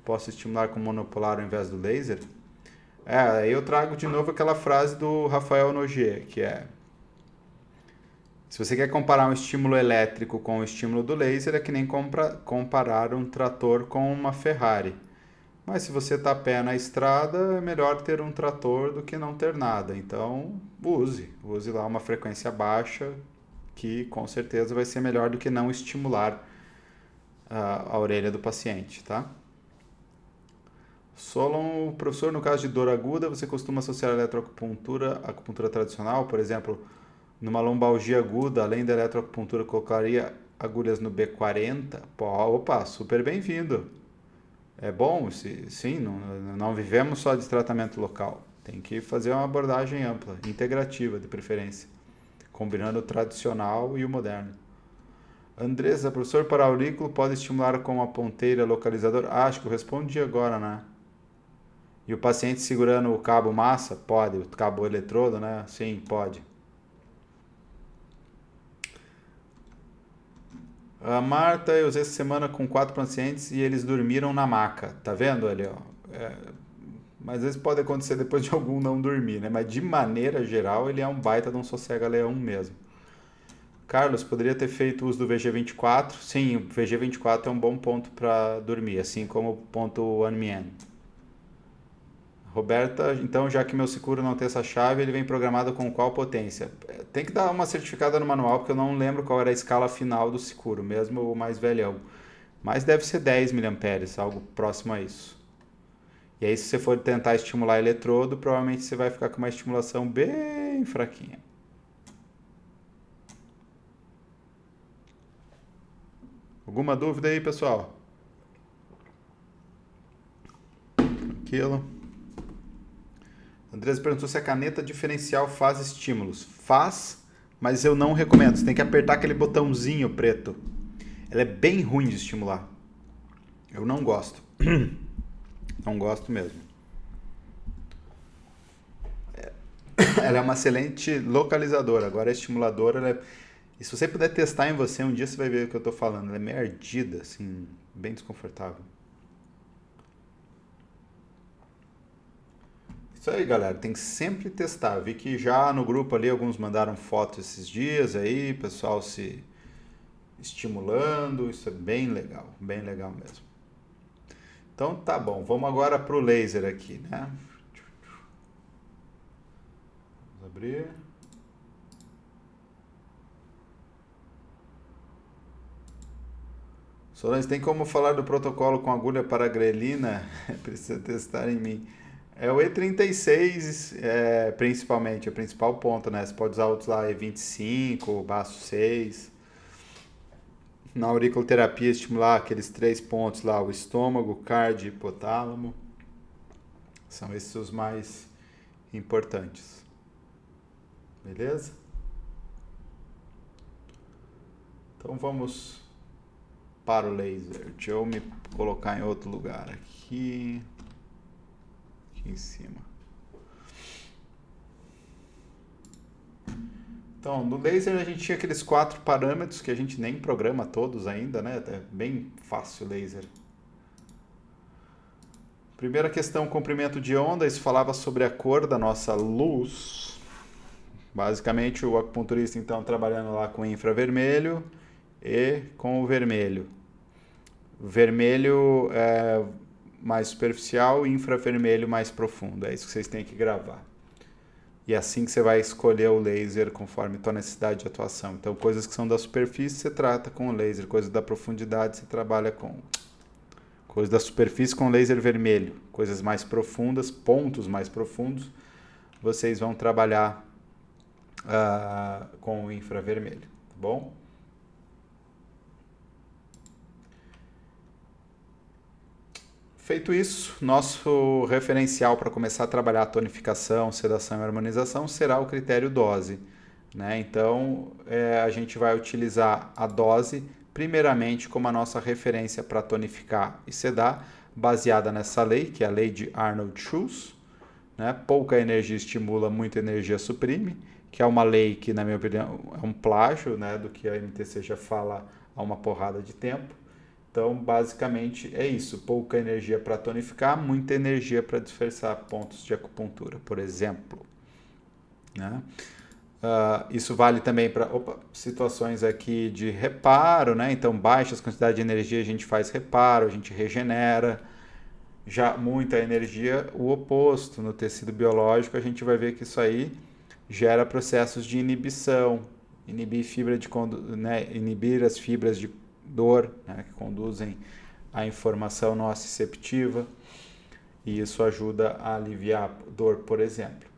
Posso estimular com monopolar ao invés do laser? Aí eu trago de novo aquela frase do Rafael Nogier, que é: se você quer comparar um estímulo elétrico com o estímulo do laser, é que nem comparar um trator com uma Ferrari. Mas se você está a pé na estrada, é melhor ter um trator do que não ter nada. Então, use lá uma frequência baixa, que com certeza vai ser melhor do que não estimular a orelha do paciente, tá? Solon, professor, no caso de dor aguda, você costuma associar a eletroacupuntura à acupuntura tradicional? Por exemplo, numa lombalgia aguda, além da eletroacupuntura, colocaria agulhas no B40? Opa, super bem-vindo. É bom, sim, não vivemos só de tratamento local. Tem que fazer uma abordagem ampla, integrativa de preferência, combinando o tradicional e o moderno. Andressa, professor, para aurículo pode estimular com a ponteira localizador? Acho que eu respondi agora, né? E o paciente segurando o cabo massa? Pode. O cabo eletrodo, né? Sim, pode. A Marta, eu usei essa semana com 4 pacientes e eles dormiram na maca. Tá vendo ali, ó? Mas às vezes pode acontecer depois de algum não dormir, né? Mas de maneira geral, ele é um baita de um sossega-leão mesmo. Carlos, poderia ter feito uso do VG24? Sim, o VG24 é um bom ponto para dormir, assim como o ponto Anmien. Roberta, então, já que meu Sicuro não tem essa chave, ele vem programado com qual potência? Tem que dar uma certificada no manual, porque eu não lembro qual era a escala final do Sicuro, mesmo o mais velhão. Mas deve ser 10 mA, algo próximo a isso. E aí, se você for tentar estimular eletrodo, provavelmente você vai ficar com uma estimulação bem fraquinha. Alguma dúvida aí, pessoal? Tranquilo. Andrés perguntou se a caneta diferencial faz estímulos. Faz, mas eu não recomendo. Você tem que apertar aquele botãozinho preto. Ela é bem ruim de estimular. Eu não gosto. Não gosto mesmo. Ela é uma excelente localizadora. Agora a estimuladora, ela é... E se você puder testar em você, um dia você vai ver o que eu tô falando. Ela é meio ardida, assim, bem desconfortável. Isso aí, galera, tem que sempre testar. Vi que já no grupo ali alguns mandaram fotos esses dias aí, pessoal se estimulando, isso é bem legal mesmo. Então tá bom, vamos agora pro laser aqui, né? Vamos abrir. Solange, tem como falar do protocolo com agulha para grelina? Precisa testar em mim. É o E36, principalmente, é o principal ponto, né? Você pode usar outros lá, E25, baço 6. Na auriculoterapia, estimular aqueles 3 pontos lá, o estômago, o cardio e hipotálamo. São esses os mais importantes. Beleza? Então vamos para o laser. Deixa eu me colocar em outro lugar aqui. Aqui em cima. Então, no laser a gente tinha aqueles 4 parâmetros que a gente nem programa todos ainda, né? É bem fácil o laser. Primeira questão, comprimento de onda. Isso falava sobre a cor da nossa luz. Basicamente, o acupunturista, então, trabalhando lá com infravermelho e com o vermelho. O vermelho é mais superficial e infravermelho mais profundo. É isso que vocês têm que gravar. E é assim que você vai escolher o laser conforme tua necessidade de atuação. Então, coisas que são da superfície, você trata com o laser. Coisas da profundidade, você trabalha com... Coisas da superfície com laser vermelho. Coisas mais profundas, pontos mais profundos, vocês vão trabalhar com o infravermelho. Tá bom? Feito isso, nosso referencial para começar a trabalhar a tonificação, sedação e harmonização será o critério dose, né? Então, a gente vai utilizar a dose primeiramente como a nossa referência para tonificar e sedar, baseada nessa lei, que é a lei de Arnold-Schulz, né? Pouca energia estimula, muita energia suprime, que é uma lei que, na minha opinião, é um plágio, né, do que a MTC já fala há uma porrada de tempo. Então, basicamente, é isso. Pouca energia para tonificar, muita energia para dispersar pontos de acupuntura, por exemplo. Né? Isso vale também para situações aqui de reparo, né? Então, baixas quantidades de energia, a gente faz reparo, a gente regenera. Já muita energia, o oposto. No tecido biológico, a gente vai ver que isso aí gera processos de inibição, inibir as fibras de dor, né, que conduzem à informação nociceptiva, e isso ajuda a aliviar a dor, por exemplo.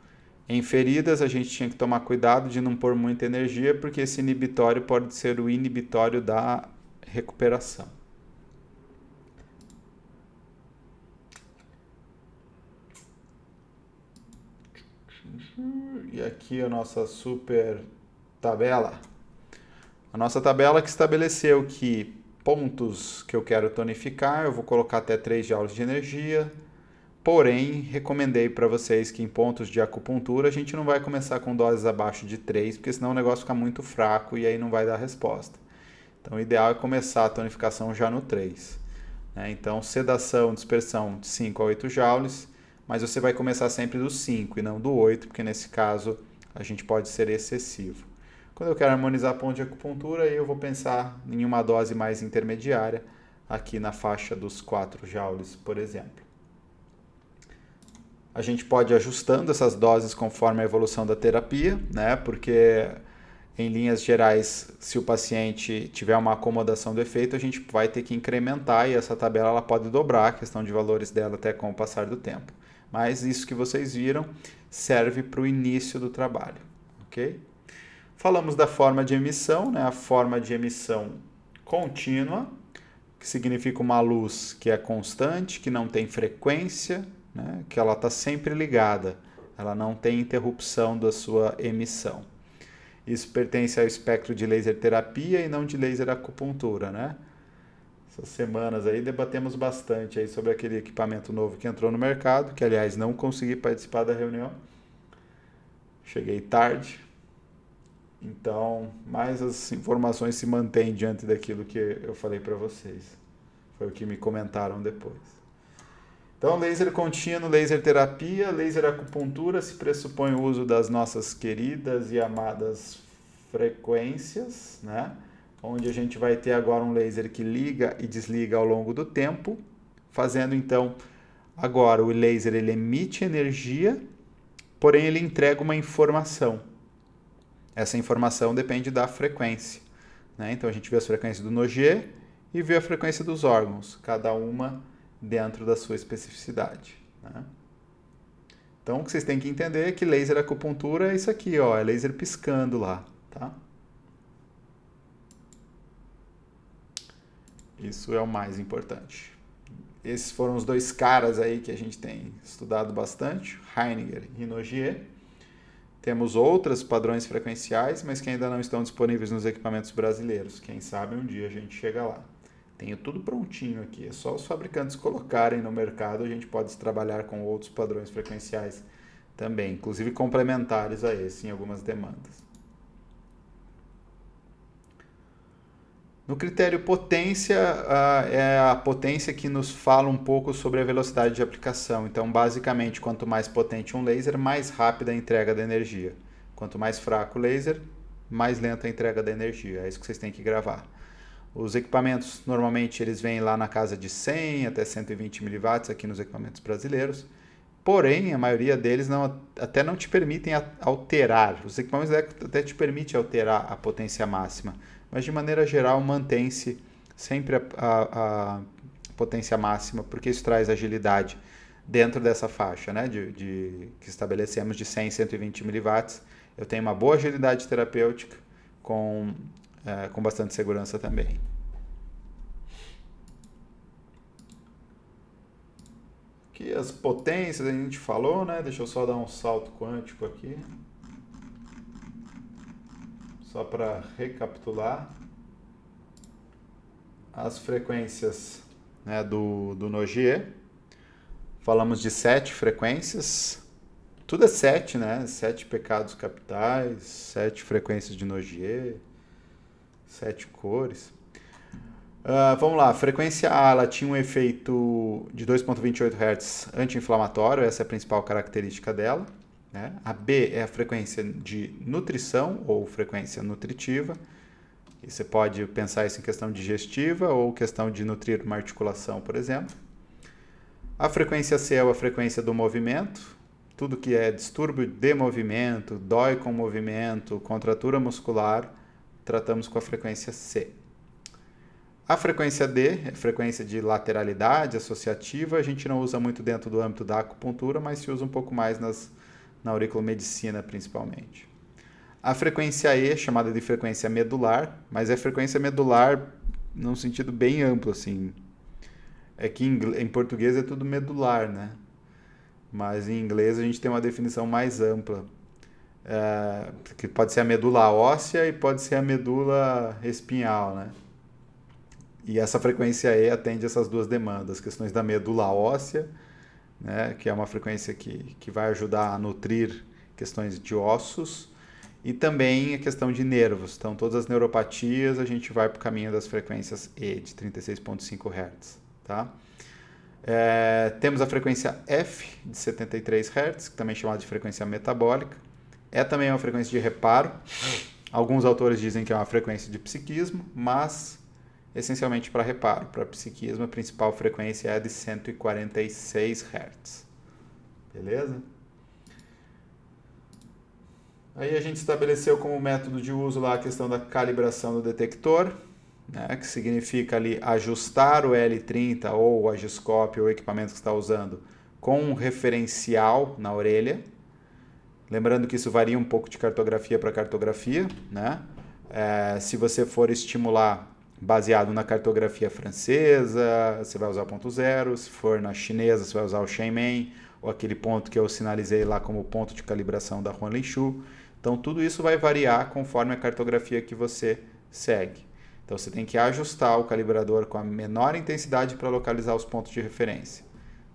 Em feridas, a gente tinha que tomar cuidado de não pôr muita energia, porque esse inibitório pode ser o inibitório da recuperação. E aqui a nossa super tabela. A nossa tabela que estabeleceu que pontos que eu quero tonificar, eu vou colocar até 3 joules de energia, porém, recomendei para vocês que em pontos de acupuntura a gente não vai começar com doses abaixo de 3, porque senão o negócio fica muito fraco e aí não vai dar resposta. Então, o ideal é começar a tonificação já no 3. Né? Então, sedação, dispersão de 5 a 8 joules, mas você vai começar sempre do 5 e não do 8, porque nesse caso a gente pode ser excessivo. Quando eu quero harmonizar ponto de acupuntura, eu vou pensar em uma dose mais intermediária, aqui na faixa dos 4 joules, por exemplo. A gente pode ir ajustando essas doses conforme a evolução da terapia, né? Porque em linhas gerais, se o paciente tiver uma acomodação do efeito, a gente vai ter que incrementar e essa tabela ela pode dobrar a questão de valores dela até com o passar do tempo. Mas isso que vocês viram serve para o início do trabalho, ok? Falamos da forma de emissão, né? A forma de emissão contínua, que significa uma luz que é constante, que não tem frequência, né? Que ela está sempre ligada, ela não tem interrupção da sua emissão. Isso pertence ao espectro de laser terapia e não de laser acupuntura, né? Essas semanas aí debatemos bastante aí sobre aquele equipamento novo que entrou no mercado, que aliás não consegui participar da reunião. Cheguei tarde. Então, mais as informações se mantêm diante daquilo que eu falei para vocês. Foi o que me comentaram depois. Então, laser contínuo, laser terapia, laser acupuntura se pressupõe o uso das nossas queridas e amadas frequências, né? Onde a gente vai ter agora um laser que liga e desliga ao longo do tempo, fazendo então, agora o laser ele emite energia, porém ele entrega uma informação. Essa informação depende da frequência, né? Então a gente vê as frequências do Nogier e vê a frequência dos órgãos, cada uma dentro da sua especificidade, né? Então o que vocês têm que entender é que laser acupuntura é isso aqui, ó, é laser piscando lá, tá? Isso é o mais importante. Esses foram os dois caras aí que a gente tem estudado bastante, Heininger e Nogier. Temos outros padrões frequenciais, mas que ainda não estão disponíveis nos equipamentos brasileiros. Quem sabe um dia a gente chega lá. Tenho tudo prontinho aqui, é só os fabricantes colocarem no mercado, a gente pode trabalhar com outros padrões frequenciais também, inclusive complementares a esse em algumas demandas. No critério potência, é a potência que nos fala um pouco sobre a velocidade de aplicação. Então, basicamente, quanto mais potente um laser, mais rápida a entrega da energia. Quanto mais fraco o laser, mais lenta a entrega da energia. É isso que vocês têm que gravar. Os equipamentos, normalmente, eles vêm lá na casa de 100 até 120 mW aqui nos equipamentos brasileiros. Porém, a maioria deles até não te permitem alterar. Os equipamentos até te permitem alterar a potência máxima. Mas, de maneira geral, mantém-se sempre a potência máxima, porque isso traz agilidade dentro dessa faixa, né, que estabelecemos de 100 a 120 mW. Eu tenho uma boa agilidade terapêutica com bastante segurança também. Aqui as potências a gente falou, né? Deixa eu só dar um salto quântico aqui. Só para recapitular. As frequências, né, do Nogier. Falamos de 7 frequências. Tudo é 7, né? 7 pecados capitais, 7 frequências de Nogier, 7 cores. Vamos lá, a frequência A ela tinha um efeito de 2,28 Hz anti-inflamatório, essa é a principal característica dela, né? A B é a frequência de nutrição ou frequência nutritiva. E você pode pensar isso em questão digestiva ou questão de nutrir uma articulação, por exemplo. A frequência C é a frequência do movimento. Tudo que é distúrbio de movimento, dói com movimento, contratura muscular, tratamos com a frequência C. A frequência D é a frequência de lateralidade associativa. A gente não usa muito dentro do âmbito da acupuntura, mas se usa um pouco mais na auriculomedicina principalmente. A frequência E, chamada de frequência medular, mas é frequência medular num sentido bem amplo, assim. É que em português é tudo medular, né? Mas em inglês a gente tem uma definição mais ampla. Que pode ser a medula óssea e pode ser a medula espinhal, né? E essa frequência E atende essas duas demandas, questões da medula óssea, né, que é uma frequência que vai ajudar a nutrir questões de ossos, e também a questão de nervos. Então, todas as neuropatias, a gente vai para o caminho das frequências E, de 36,5 Hz. Tá? Temos a frequência F, de 73 Hz, que também é chamada de frequência metabólica. É também uma frequência de reparo. Alguns autores dizem que é uma frequência de psiquismo, mas essencialmente para reparo. Para psiquismo, a principal frequência é a de 146 Hz. Beleza? Aí a gente estabeleceu como método de uso lá a questão da calibração do detector, né, que significa ali ajustar o L30 ou o agiscópio ou o equipamento que está usando com um referencial na orelha. Lembrando que isso varia um pouco de cartografia para cartografia, né? Se você for estimular baseado na cartografia francesa, você vai usar o ponto zero. Se for na chinesa, você vai usar o Shenmen, ou aquele ponto que eu sinalizei lá como ponto de calibração da Huanlinshu. Então, tudo isso vai variar conforme a cartografia que você segue. Então, você tem que ajustar o calibrador com a menor intensidade para localizar os pontos de referência.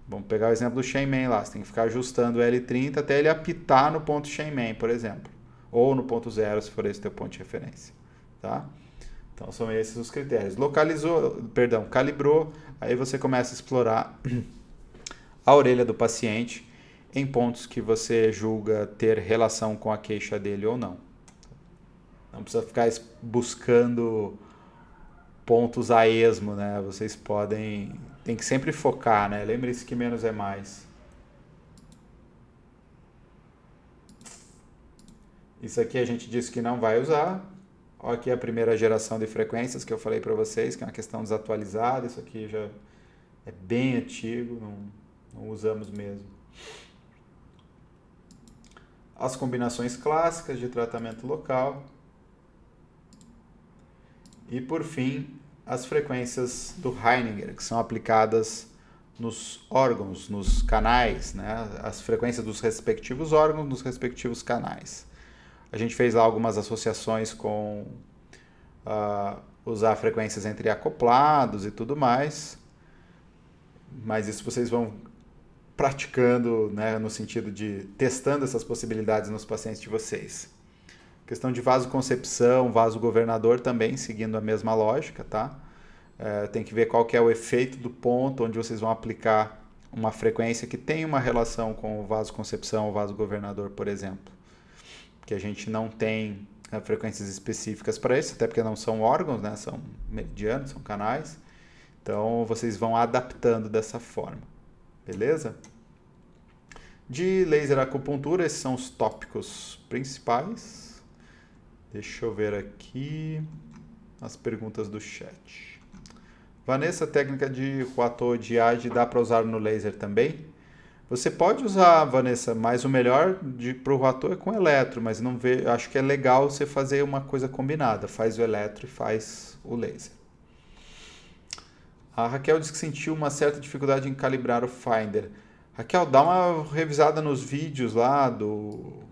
Vamos pegar o exemplo do Shenmen lá. Você tem que ficar ajustando o L30 até ele apitar no ponto Shenmen, por exemplo. Ou no ponto zero, se for esse teu ponto de referência. Tá? Então, são esses os critérios. Calibrou, aí você começa a explorar a orelha do paciente em pontos que você julga ter relação com a queixa dele ou não. Não precisa ficar buscando pontos a esmo, né? Vocês tem que sempre focar, né? Lembre-se que menos é mais. Isso aqui a gente disse que não vai usar. Olha aqui a primeira geração de frequências que eu falei para vocês, que é uma questão desatualizada. Isso aqui já é bem antigo, não usamos mesmo. As combinações clássicas de tratamento local. E, por fim, as frequências do Heininger, que são aplicadas nos órgãos, nos canais, né? As frequências dos respectivos órgãos nos respectivos canais. A gente fez lá algumas associações com usar frequências entre acoplados e tudo mais, mas isso vocês vão praticando, né, no sentido de testando essas possibilidades nos pacientes de vocês. Questão de vasoconcepção, vasogovernador também, seguindo a mesma lógica, tá? Tem que ver qual que é o efeito do ponto onde vocês vão aplicar uma frequência que tem uma relação com o vasoconcepção ou vasogovernador, por exemplo. Que a gente não tem frequências específicas para isso, até porque não são órgãos, né? São meridianos, são canais. Então, vocês vão adaptando dessa forma. Beleza? De laser acupuntura, esses são os tópicos principais. Deixa eu ver aqui as perguntas do chat. Vanessa, técnica de Huatou Diage dá para usar no laser também? Você pode usar, Vanessa, mas o melhor para o Huatou é com eletro, mas não acho que é legal você fazer uma coisa combinada. Faz o eletro e faz o laser. A Raquel disse que sentiu uma certa dificuldade em calibrar o Finder. Raquel, dá uma revisada nos vídeos lá do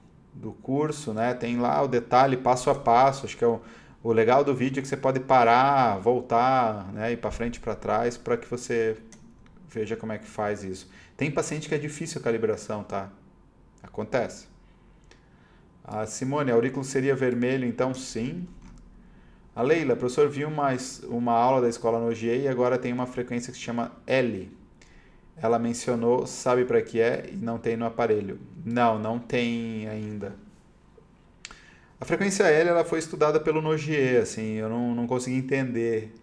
curso, né? Tem lá o detalhe passo a passo. Acho que o legal do vídeo é que você pode parar, voltar, né? Ir para frente e para trás para que você veja como é que faz isso. Tem paciente que é difícil a calibração, tá? Acontece. A Simone, aurículo seria vermelho, então sim. A Leila, professor, viu uma aula da escola Nogier e agora tem uma frequência que se chama L. Ela mencionou, sabe para que é e não tem no aparelho. Não tem ainda. A frequência L ela foi estudada pelo Nogier, assim, eu não consegui entender.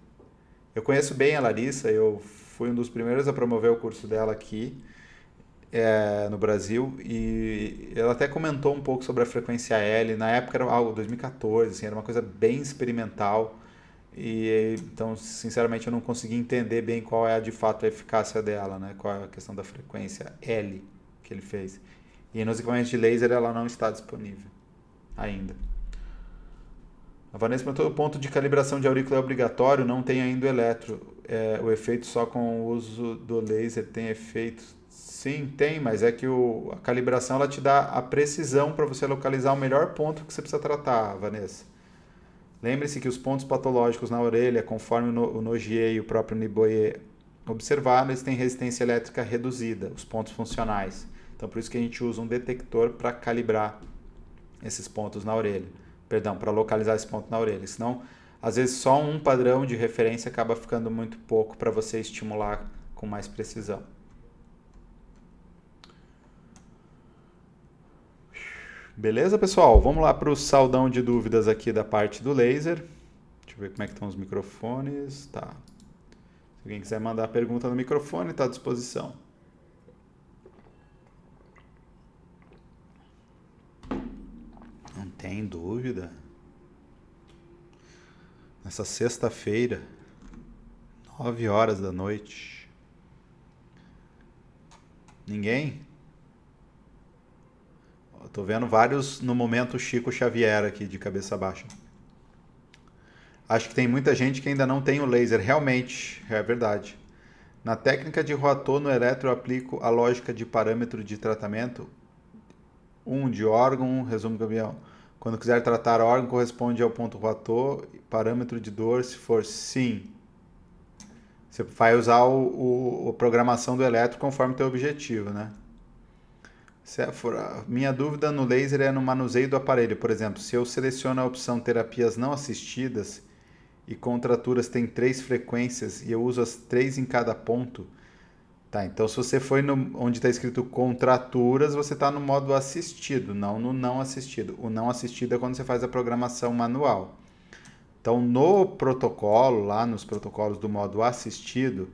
Eu conheço bem a Larissa, eu fui um dos primeiros a promover o curso dela aqui no Brasil e ela até comentou um pouco sobre a frequência L. Na época era algo 2014, assim, era uma coisa bem experimental e então sinceramente eu não consegui entender bem qual é de fato a eficácia dela, né? Qual é a questão da frequência L que ele fez. E nos equipamentos de laser ela não está disponível ainda. A Vanessa perguntou: o ponto de calibração de aurícula é obrigatório? Não tem ainda o eletro. O efeito só com o uso do laser tem efeito? Sim, tem, mas é que a calibração ela te dá a precisão para você localizar o melhor ponto que você precisa tratar, Vanessa. Lembre-se que os pontos patológicos na orelha, conforme o Nogier e o próprio Niboyer observaram, eles têm resistência elétrica reduzida, os pontos funcionais. Então, por isso que a gente usa um detector para calibrar esses pontos na orelha. Perdão, para localizar esse ponto na orelha. Senão, às vezes, só um padrão de referência acaba ficando muito pouco para você estimular com mais precisão. Beleza, pessoal? Vamos lá para o saldão de dúvidas aqui da parte do laser. Deixa eu ver como é que estão os microfones. Tá. Se alguém quiser mandar pergunta no microfone, está à disposição. Tem dúvida? Nessa sexta-feira, 9 horas da noite. Ninguém? Eu tô vendo vários no momento Chico Xavier aqui de cabeça baixa. Acho que tem muita gente que ainda não tem o laser. Realmente, é verdade. Na técnica de Roatô no eletro eu aplico a lógica de parâmetro de tratamento. De órgão, resumo caminhão. Quando quiser tratar órgão, corresponde ao ponto Roatô. Parâmetro de dor, se for sim. Você vai usar a programação do eletro conforme o teu objetivo, né? Minha dúvida no laser é no manuseio do aparelho. Por exemplo, se eu seleciono a opção terapias não assistidas e contraturas tem 3 frequências e eu uso as 3 em cada ponto. Tá, então se você foi onde está escrito contraturas, você está no modo assistido, não no não assistido. O não assistido é quando você faz a programação manual. Então no protocolo, lá nos protocolos do modo assistido,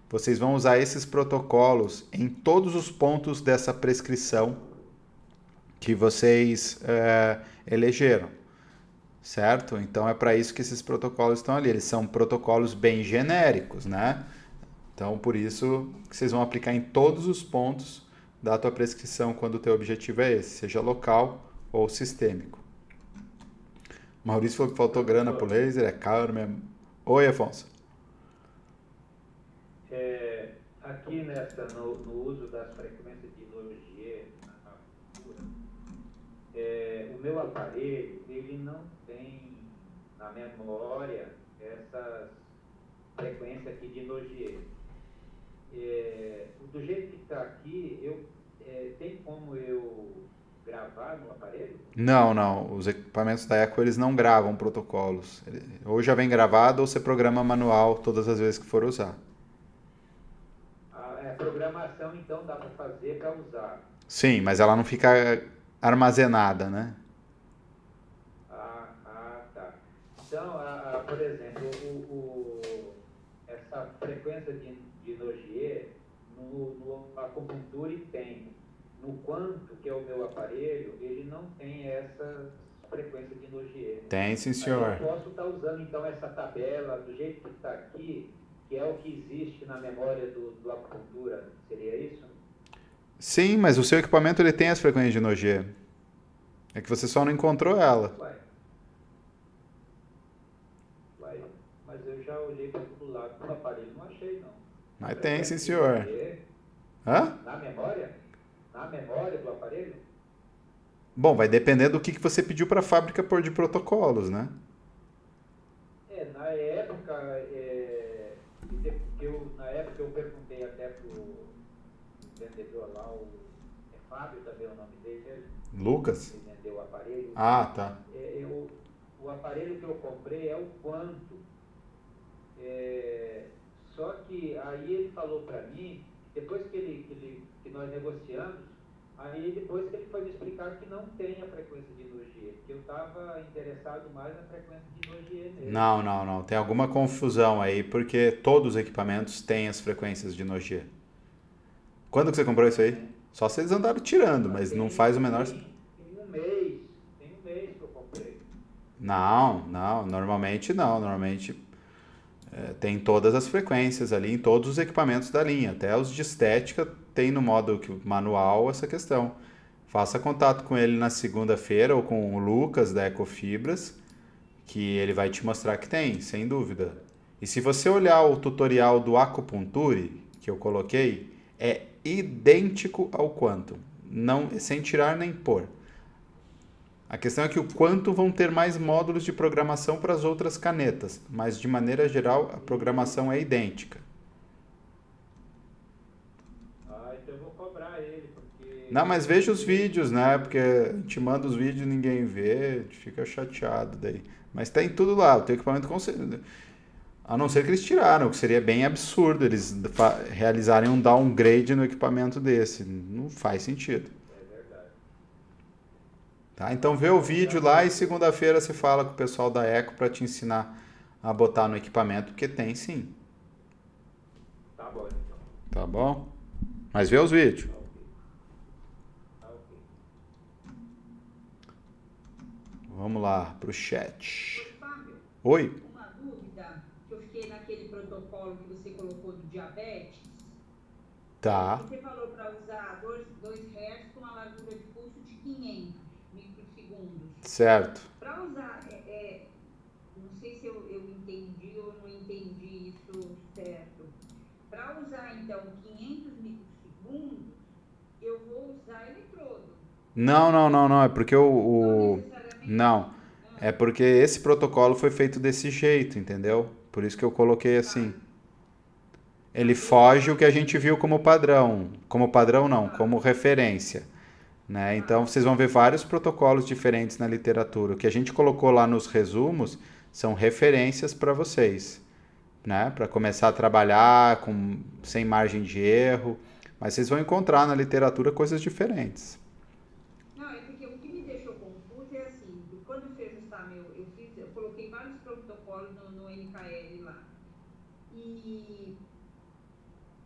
vocês vão usar esses protocolos em todos os pontos dessa prescrição que vocês elegeram. Certo? Então é para isso que esses protocolos estão ali. Eles são protocolos bem genéricos, né? Então por isso que vocês vão aplicar em todos os pontos da tua prescrição quando o teu objetivo é esse, seja local ou sistêmico. Maurício falou que faltou grana pro laser, é caro mesmo. Oi, Afonso. Aqui no uso das frequências de Nogier na cultura, o meu aparelho, ele não tem na memória essas frequências aqui de Nogier. Do jeito que está aqui, tem como eu gravar no aparelho? Não. Os equipamentos da Eco, eles não gravam protocolos. Ou já vem gravado ou você programa manual todas as vezes que for usar. A programação, então, dá para fazer para usar. Sim, mas ela não fica armazenada, né? Tá. Então, por exemplo, essa frequência de Nogier, no acupuntura tem. No Quanto, que é o meu aparelho, ele não tem essa frequência de Nogier. Tem, sim, senhor. Aí eu posso estar usando, então, essa tabela do jeito que está aqui, que é o que existe na memória do acupuntura. Seria isso? Sim, mas o seu equipamento ele tem as frequências de Nogier. É que você só não encontrou ela. Mas eu já olhei para todo lado do aparelho, não achei não. Mas tem, sim, senhor. Hã? Na memória? Na memória do aparelho? Bom, vai depender do que você pediu para a fábrica pôr de protocolos, né? Na época, eu perguntei até pro vendedor lá, Fábio também é o nome dele. Lucas? Ele vendeu o aparelho. Ah, tá. O aparelho que eu comprei é o Quanto. Só que aí ele falou para mim, depois que nós negociamos, aí depois que ele foi me explicar que não tem a frequência de Nogier, que eu estava interessado mais na frequência de Nogier mesmo. Não. Tem alguma confusão aí, porque todos os equipamentos têm as frequências de Nogier. Quando que você comprou isso aí? Só se eles andaram tirando, mas não faz o menor... Tem um mês que eu comprei. Não, normalmente não. Normalmente tem todas as frequências ali em todos os equipamentos da linha. Até os de estética tem no modo manual essa questão. Faça contato com ele na segunda-feira ou com o Lucas da Ecofibras, que ele vai te mostrar que tem, sem dúvida. E se você olhar o tutorial do Acupunture, que eu coloquei, é idêntico ao Quantum, sem tirar nem pôr. A questão é que o Quantum vão ter mais módulos de programação para as outras canetas, mas de maneira geral a programação é idêntica. Então eu vou cobrar ele, porque... Não, mas veja os vídeos, né? Porque a gente manda os vídeos e ninguém vê, a gente fica chateado daí. Mas tem tudo lá, o teu equipamento a não ser que eles tiraram, o que seria bem absurdo eles realizarem um downgrade no equipamento desse. Não faz sentido. É verdade. Tá? Então vê o vídeo lá e segunda-feira você fala com o pessoal da Eco para te ensinar a botar no equipamento, porque tem sim. Tá bom, então. Tá bom? Mas vê os vídeos. Tá ok. Vamos lá, para o chat. Oi, Fábio, Oi? uma dúvida que eu fiquei naquele protocolo que você colocou do diabetes. Tá, Você falou para usar 2 Hz com uma largura de pulso de 500 microsegundos. certo. Para usar, não sei se eu entendi ou não entendi isso certo. Para usar, então, 500 microsegundos, eu vou usar eletrodo. Não, é porque Não necessariamente. Não, é porque esse protocolo foi feito desse jeito, entendeu? Por isso que eu coloquei assim. Ele foge o que a gente viu como padrão. Como padrão não, como referência. Né? Então vocês vão ver vários protocolos diferentes na literatura. O que a gente colocou lá nos resumos são referências para vocês. Né? Para começar a trabalhar sem margem de erro. Mas vocês vão encontrar na literatura coisas diferentes. Não, é porque o que me deixou confuso é assim, quando eu fui ajustar eu coloquei vários protocolos no NKL lá.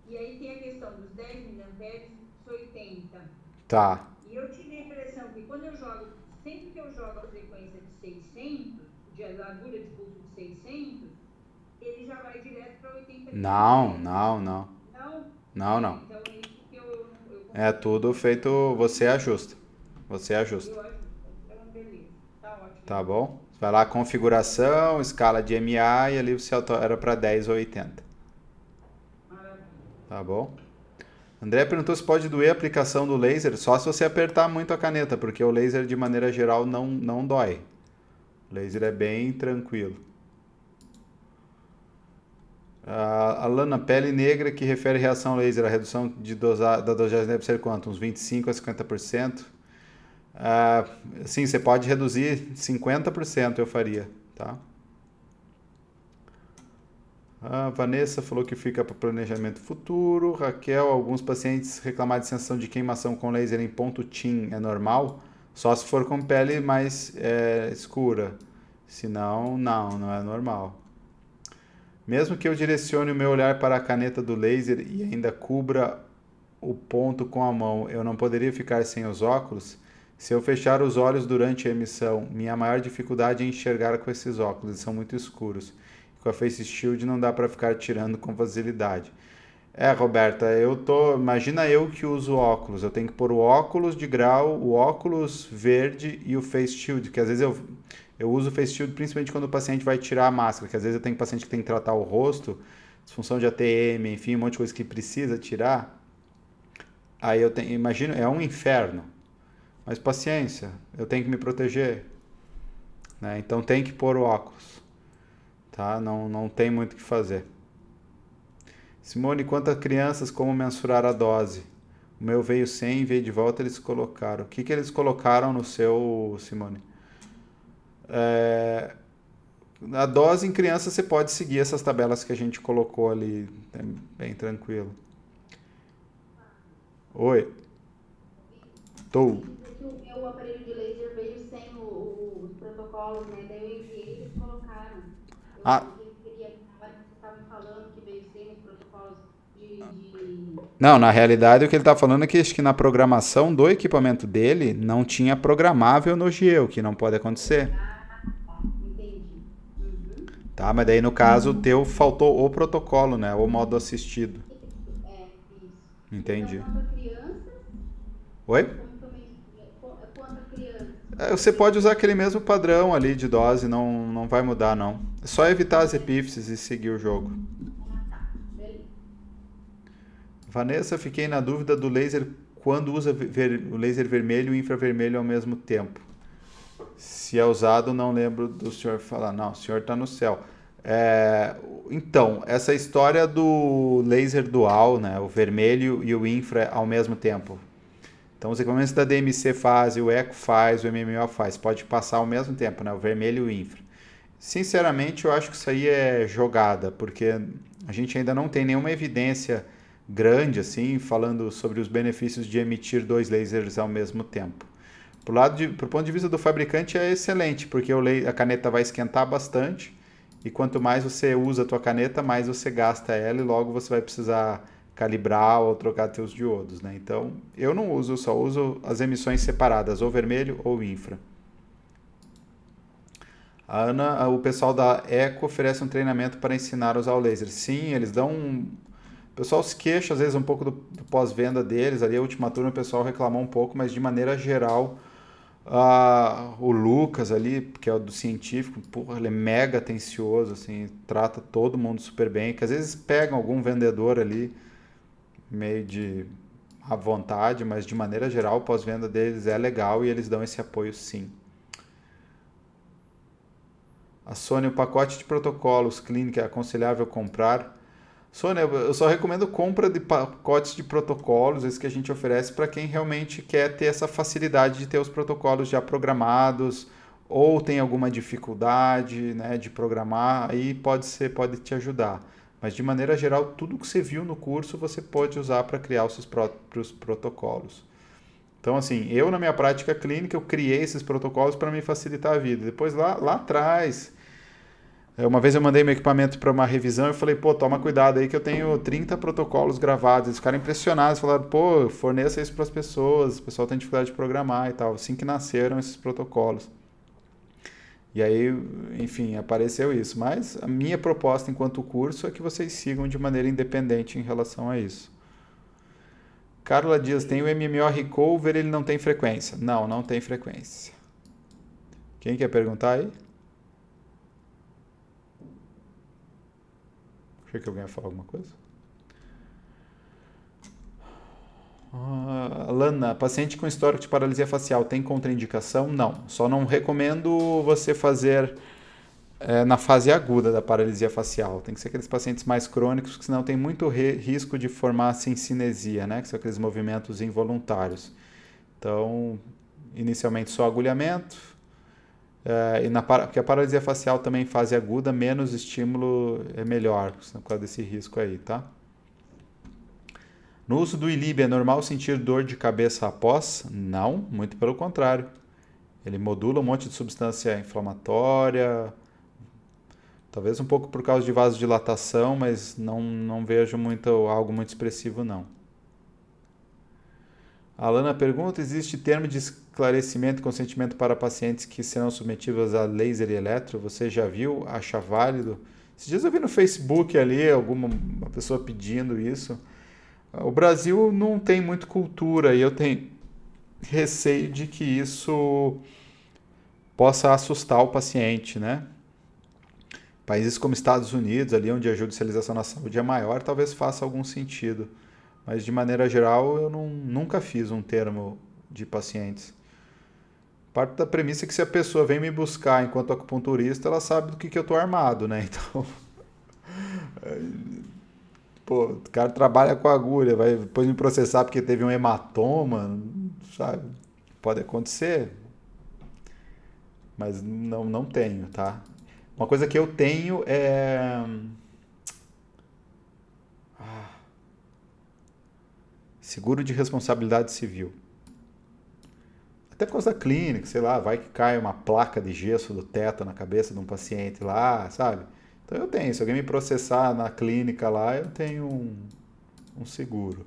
E aí tem a questão dos 10 miliamperes, 80. Tá. E eu tive a impressão que sempre que eu jogo a frequência de 600, de largura de pulso de 600, ele já vai direto para 80 Não. Não? Não. Então é isso que eu É tudo feito, você ajusta. Eu ajusto. Então, beleza. Tá ótimo. Tá bom? Vai lá, configuração, escala de MA e ali você altera para 10 ou 80. Maravilha. Tá bom? André perguntou se pode doer a aplicação do laser só se você apertar muito a caneta, porque o laser de maneira geral não dói. O laser é bem tranquilo. A Lana, pele negra que refere reação laser, a redução da dosagem deve ser quanto? Uns 25% a 50%? Sim, você pode reduzir 50%, eu faria, tá? A Vanessa falou que fica para planejamento futuro. Raquel, alguns pacientes reclamar de sensação de queimação com laser em ponto TIM é normal? Só se for com pele mais escura. Senão, não é normal. Mesmo que eu direcione o meu olhar para a caneta do laser e ainda cubra o ponto com a mão, eu não poderia ficar sem os óculos? Se eu fechar os olhos durante a emissão, minha maior dificuldade é enxergar com esses óculos, eles são muito escuros. Com a Face Shield não dá para ficar tirando com facilidade. Roberta, imagina eu que uso óculos, eu tenho que pôr o óculos de grau, o óculos verde e o Face Shield, que às vezes eu uso o Face Shield principalmente quando o paciente vai tirar a máscara, que às vezes eu tenho paciente que tem que tratar o rosto, disfunção de ATM, enfim, um monte de coisa que precisa tirar. Aí imagino, é um inferno. Mas paciência, eu tenho que me proteger. Né? Então tem que pôr o óculos. Tá? Não tem muito o que fazer. Simone, quantas crianças, como mensurar a dose? O meu veio 100, veio de volta, eles colocaram. O que eles colocaram no seu, Simone? A dose em criança você pode seguir essas tabelas que a gente colocou ali, bem tranquilo. Oi. Tô. O meu aparelho de laser veio sem os protocolos, né? Daí eu enviei e eles colocaram. Eu queria, agora que vocês estavam falando que veio sem os protocolos de... Não, na realidade o que ele está falando é que acho que na programação do equipamento dele não tinha programável no GE, que não pode acontecer. Entendi. Uhum. Tá, mas daí no caso o teu faltou o protocolo, né? O modo assistido. Isso. Entendi. Então, quanto a criança... Oi? Quanto a criança... Você pode usar aquele mesmo padrão ali de dose, não vai mudar não. É só evitar as epífises e seguir o jogo. Beleza. Vanessa, fiquei na dúvida do laser quando usa o laser vermelho e infravermelho ao mesmo tempo. Se é usado, não lembro do senhor falar. Não, o senhor está no céu. Então, essa história do laser dual, né, o vermelho e o infra ao mesmo tempo. Então, os equipamentos da DMC fazem, o Eco faz, o MMO faz. Pode passar ao mesmo tempo, né, o vermelho e o infra. Sinceramente, eu acho que isso aí é jogada, porque a gente ainda não tem nenhuma evidência grande, assim, falando sobre os benefícios de emitir 2 lasers ao mesmo tempo. Pro ponto de vista do fabricante é excelente, porque a caneta vai esquentar bastante e quanto mais você usa a tua caneta, mais você gasta ela e logo você vai precisar calibrar ou trocar teus diodos, né? Então, eu não uso, só uso as emissões separadas, ou vermelho ou infra. A Ana, o pessoal da Eco oferece um treinamento para ensinar a usar o laser. Sim, eles dão o pessoal se queixa às vezes um pouco do pós-venda deles. Ali a última turma o pessoal reclamou um pouco, mas de maneira geral, o Lucas ali, que é o do científico, porra, ele é mega atencioso, assim, trata todo mundo super bem, que às vezes pegam algum vendedor ali meio de à vontade, mas de maneira geral o pós-venda deles é legal e eles dão esse apoio sim. A Sônia, o pacote de protocolos clínica é aconselhável comprar? Sônia, eu só recomendo compra de pacotes de protocolos, esses que a gente oferece para quem realmente quer ter essa facilidade de ter os protocolos já programados ou tem alguma dificuldade, né, de programar, aí pode te ajudar. Mas de maneira geral, tudo que você viu no curso você pode usar para criar os seus próprios protocolos. Então, assim, eu na minha prática clínica, eu criei esses protocolos para me facilitar a vida. Depois lá atrás, uma vez eu mandei meu equipamento para uma revisão e falei, pô, toma cuidado aí que eu tenho 30 protocolos gravados. Eles ficaram impressionados, falaram, pô, forneça isso para as pessoas, o pessoal tem dificuldade de programar e tal. Assim que nasceram esses protocolos. E aí, enfim, apareceu isso. Mas a minha proposta enquanto curso é que vocês sigam de maneira independente em relação a isso. Carla Dias, tem o MMO Recover, ele não tem frequência? Não, não tem frequência. Quem quer perguntar aí? Achei que alguém ia falar alguma coisa. Lana, paciente com histórico de paralisia facial tem contraindicação? Não. Só não recomendo você fazer na fase aguda da paralisia facial. Tem que ser aqueles pacientes mais crônicos, porque senão tem muito risco de formar cincinesia, né? Que são aqueles movimentos involuntários. Então, inicialmente só agulhamento. Porque a paralisia facial também em fase aguda, menos estímulo é melhor, por causa desse risco aí, tá? No uso do ILIB, é normal sentir dor de cabeça após? Não, muito pelo contrário. Ele modula um monte de substância inflamatória, talvez um pouco por causa de vasodilatação, mas não vejo algo muito expressivo, não. A Alana pergunta, existe termo de esclarecimento e consentimento para pacientes que serão submetidos a laser e eletro? Você já viu? Acha válido? Esses dias eu vi no Facebook ali uma pessoa pedindo isso. O Brasil não tem muito cultura e eu tenho receio de que isso possa assustar o paciente, né? Países como Estados Unidos, ali onde a judicialização na saúde é maior, talvez faça algum sentido. Mas, de maneira geral, eu nunca fiz um termo de pacientes. Parte da premissa é que se a pessoa vem me buscar enquanto acupunturista, ela sabe do que eu estou armado, né? Então, pô, o cara trabalha com agulha, vai depois me processar porque teve um hematoma, sabe? Pode acontecer, mas não tenho, tá? Uma coisa que eu tenho é... seguro de responsabilidade civil. Até por causa da clínica, sei lá, vai que cai uma placa de gesso do teto na cabeça de um paciente lá, sabe? Então eu tenho, se alguém me processar na clínica lá, eu tenho um seguro.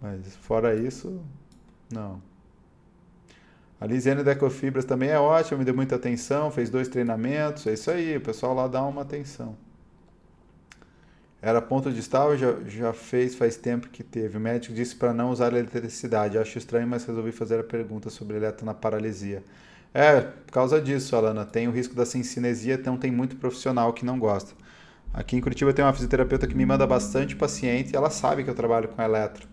Mas fora isso, não. A Lisiane da Ecofibras também é ótima, me deu muita atenção, fez 2 treinamentos, é isso aí, o pessoal lá dá uma atenção. Era ponto de estágio, já fez faz tempo que teve. O médico disse para não usar eletricidade. Acho estranho, mas resolvi fazer a pergunta sobre eletro na paralisia. Por causa disso, Alana. Tem o risco da cincinesia, então tem muito profissional que não gosta. Aqui em Curitiba tem uma fisioterapeuta que me manda bastante paciente e ela sabe que eu trabalho com eletro.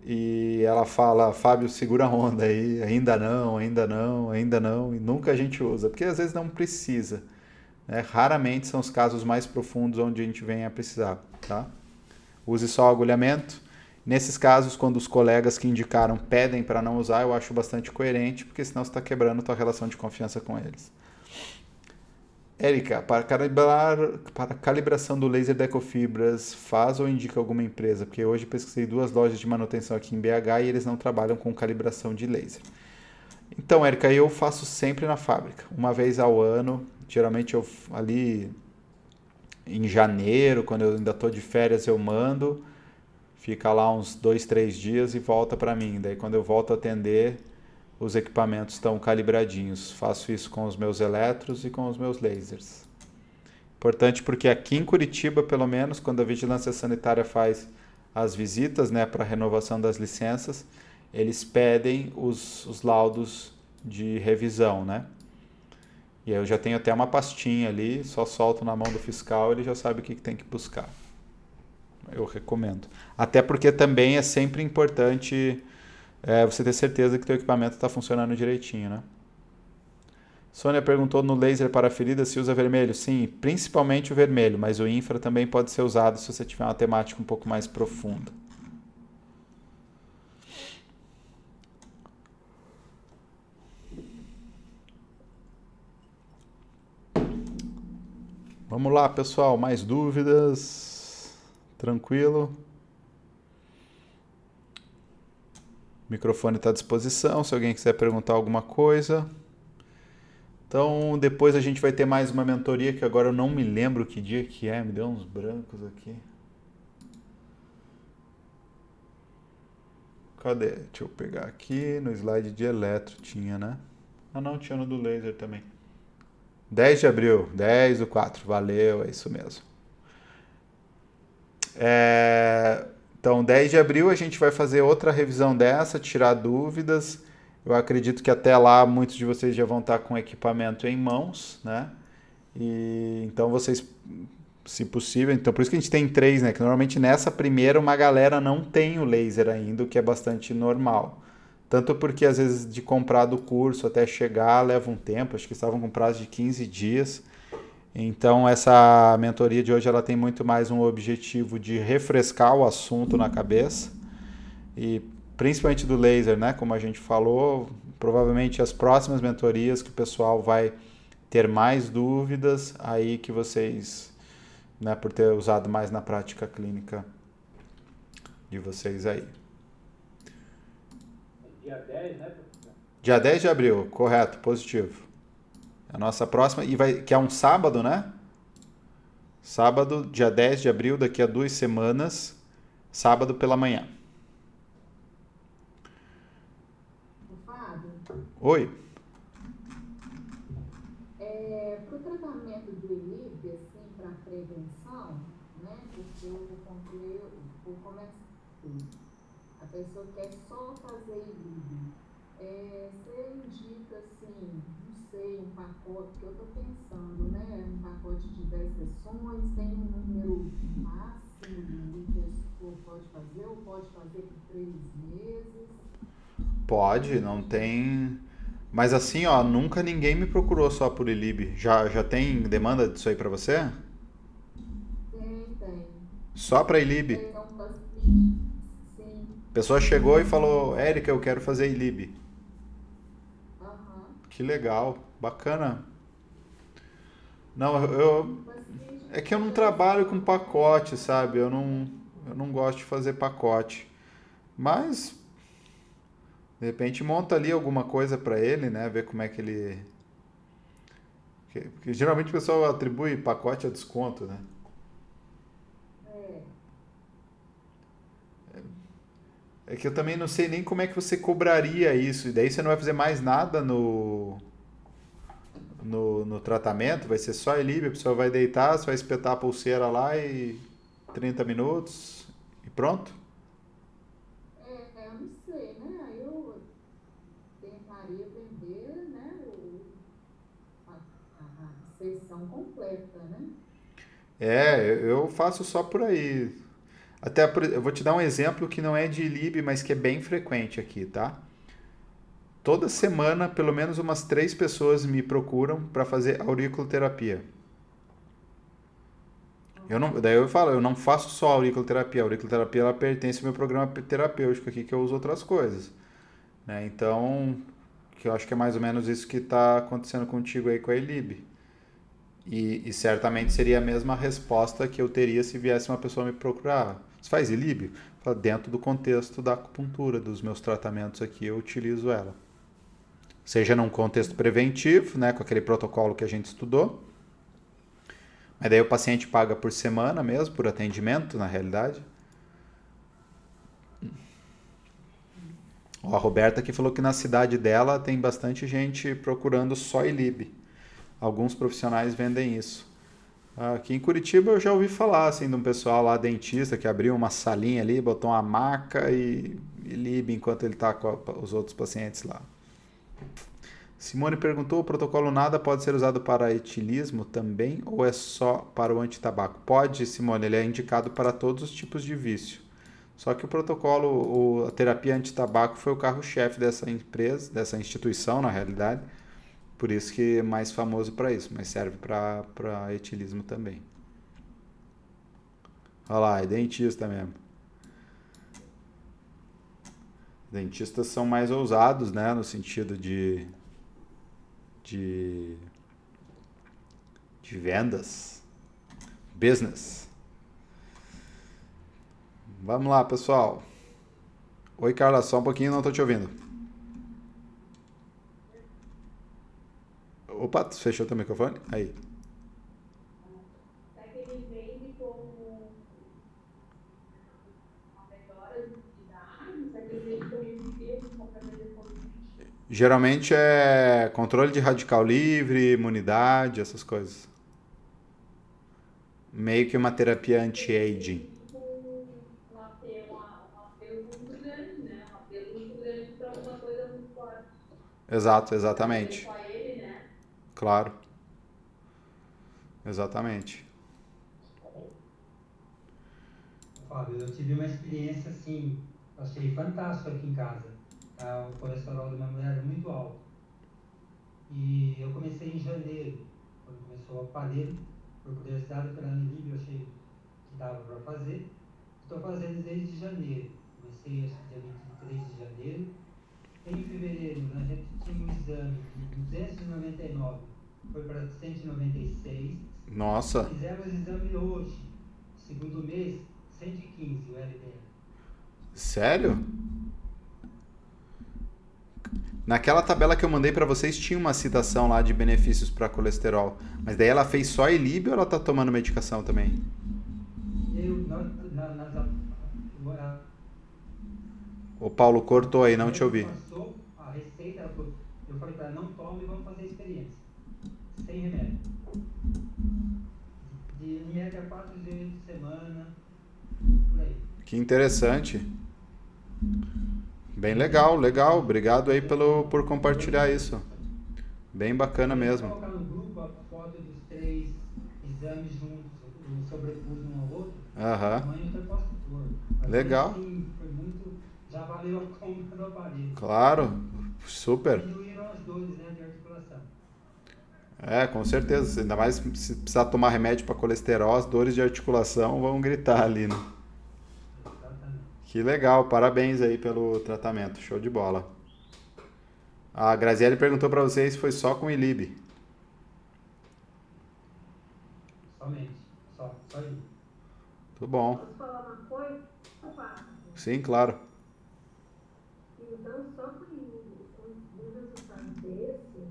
E ela fala, Fábio, segura a onda aí, ainda não, e nunca a gente usa, porque às vezes não precisa. Raramente são os casos mais profundos onde a gente vem a precisar, tá? Use só o agulhamento. Nesses casos, quando os colegas que indicaram pedem para não usar, eu acho bastante coerente, porque senão você está quebrando a tua relação de confiança com eles. Érica, para calibração do laser da Ecofibras, faz ou indica alguma empresa? Porque hoje pesquisei 2 lojas de manutenção aqui em BH e eles não trabalham com calibração de laser. Então, Érica, eu faço sempre na fábrica, uma vez ao ano. Geralmente eu ali em janeiro, quando eu ainda estou de férias, eu mando, fica lá uns 2, 3 dias e volta para mim. Daí quando eu volto a atender, os equipamentos estão calibradinhos. Faço isso com os meus eletros e com os meus lasers. Importante porque aqui em Curitiba, pelo menos, quando a Vigilância Sanitária faz as visitas, né, para renovação das licenças, eles pedem os laudos de revisão, né? E aí eu já tenho até uma pastinha ali, só solto na mão do fiscal, ele já sabe o que tem que buscar. Eu recomendo. Até porque também é sempre importante você ter certeza que o teu equipamento está funcionando direitinho, né? Sônia perguntou no laser para ferida se usa vermelho. Sim, principalmente o vermelho, mas o infra também pode ser usado se você tiver uma temática um pouco mais profunda. Vamos lá, pessoal, mais dúvidas? Tranquilo? O microfone está à disposição, se alguém quiser perguntar alguma coisa. Então, depois a gente vai ter mais uma mentoria, que agora eu não me lembro que dia que é, me deu uns brancos aqui. Cadê? Deixa eu pegar aqui, no slide de eletro tinha, né? Ah não, tinha no do laser também. 10 de abril, 10/4, valeu, é isso mesmo. Então, 10 de abril a gente vai fazer outra revisão dessa, tirar dúvidas. Eu acredito que até lá muitos de vocês já vão estar com o equipamento em mãos, né? E então vocês, se possível, então por isso que a gente tem 3, né? Que normalmente nessa primeira uma galera não tem o laser ainda, o que é bastante normal. Tanto porque às vezes de comprar do curso até chegar leva um tempo, acho que estavam com prazo de 15 dias. Então essa mentoria de hoje ela tem muito mais um objetivo de refrescar o assunto na cabeça e principalmente do laser, né? Como a gente falou, provavelmente as próximas mentorias que o pessoal vai ter mais dúvidas, aí que vocês, né, por ter usado mais na prática clínica de vocês aí. Dia 10, né, professor? Dia 10 de abril, correto, positivo. A nossa próxima, que é um sábado, né? Sábado, dia 10 de abril, daqui a 2 semanas, sábado pela manhã. Oi. Para o tratamento do ILIB, assim, para prevenção, né? Porque como é que a pessoa quer só fazer ILIB. Você indica, assim, não sei, um pacote, que eu estou pensando, né? Um pacote de 10 sessões, tem um número máximo de ILIB que a pessoa pode fazer, ou pode fazer por 3 meses? Pode, não tem... Mas assim, ó, nunca ninguém me procurou só por ILIB. Já tem demanda disso aí pra você? Tem. Só pra ILIB? Sim. A pessoa chegou e falou, Érica, eu quero fazer ILIB. Que legal, bacana. Não, é que eu não trabalho com pacote, sabe? Eu não gosto de fazer pacote. Mas... de repente monta ali alguma coisa para ele, né? Ver como é que ele... Porque geralmente o pessoal atribui pacote a desconto, né? É que eu também não sei nem como é que você cobraria isso. E daí você não vai fazer mais nada no tratamento, vai ser só ILIB, a pessoa vai deitar, você vai espetar a pulseira lá e 30 minutos e pronto? Eu não sei, né? Aí eu tentaria vender, né, a sessão completa, né? Eu faço só por aí. Eu vou te dar um exemplo que não é de ILIB, mas que é bem frequente aqui, tá? Toda semana, pelo menos umas 3 pessoas me procuram para fazer auriculoterapia. Daí eu falo, eu não faço só auriculoterapia. A auriculoterapia ela pertence ao meu programa terapêutico aqui, que eu uso outras coisas. Né? Então, que eu acho que é mais ou menos isso que está acontecendo contigo aí com a ILIB. E certamente seria a mesma resposta que eu teria se viesse uma pessoa me procurar. Você faz ILIB? Dentro do contexto da acupuntura, dos meus tratamentos aqui, eu utilizo ela. Seja num contexto preventivo, né, com aquele protocolo que a gente estudou. Mas daí o paciente paga por semana mesmo, por atendimento, na realidade. Ó, a Roberta aqui falou que na cidade dela tem bastante gente procurando só ILIB. Alguns profissionais vendem isso. Aqui em Curitiba eu já ouvi falar assim, de um pessoal lá, dentista, que abriu uma salinha ali, botou uma maca e ILIB enquanto ele está com os outros pacientes lá. Simone perguntou, o protocolo NADA pode ser usado para etilismo também ou é só para o antitabaco? Pode, Simone, ele é indicado para todos os tipos de vício. Só que o protocolo, a terapia antitabaco foi o carro-chefe dessa empresa, dessa instituição, na realidade. Por isso que é mais famoso para isso, mas serve para etilismo também. Olha lá, é dentista mesmo. Dentistas são mais ousados, né, no sentido de vendas, business. Vamos lá, pessoal. Oi, Carla, só um pouquinho, não estou te ouvindo. Opa, tu fechou teu microfone? Aí. Ele vende como uma melhora de dados, ele vende como efeito, como Geralmente é controle de radical livre, imunidade, essas coisas. Meio que uma terapia anti-aging. um apelo muito grande, né? Um apelo muito grande para uma coisa muito forte. Exato, exatamente. Só ele, né? Claro. Exatamente. Fábio, eu tive uma experiência assim, achei fantástico aqui em casa. O colesterol da minha mulher era muito alto. E eu comecei em janeiro, quando começou o aparelho, por curiosidade pela Anilib, eu achei que dava para fazer. Estou fazendo desde janeiro. Comecei acho que dia 23 de janeiro. Em fevereiro, a gente tinha um exame de 299, foi para 196. Nossa. Fizemos o exame hoje, segundo mês, 115 o LDL. Sério? Naquela tabela que eu mandei pra vocês tinha uma citação lá de benefícios para colesterol. Mas daí ela fez só ILIB ou ela tá tomando medicação também? O Paulo cortou aí, não te ouvi. Passou a receita, eu falei para ela, não tome e vamos fazer a experiência. Sem remédio. Em média 4 dias de semana, por aí. Que interessante. Bem legal, legal. Obrigado aí por compartilhar isso. Bem bacana mesmo. Vou colocar no grupo a foto dos 3 exames juntos, sobrepuso um ao outro. Aham. Amanhã eu posso pôr. Legal. Assim, foi muito, já valeu a compra do aparelho. Claro, super. Diminuíram as dores, né, de articulação. É, com certeza. Ainda mais se precisar tomar remédio para colesterol, as dores de articulação vão gritar ali, né? Exatamente. Que legal, parabéns aí pelo tratamento, show de bola. A Graziele perguntou para vocês se foi só com ILIB. Somente, só isso. Tudo bom. Posso falar uma coisa? Sim, claro. Então, só com um resultado desse,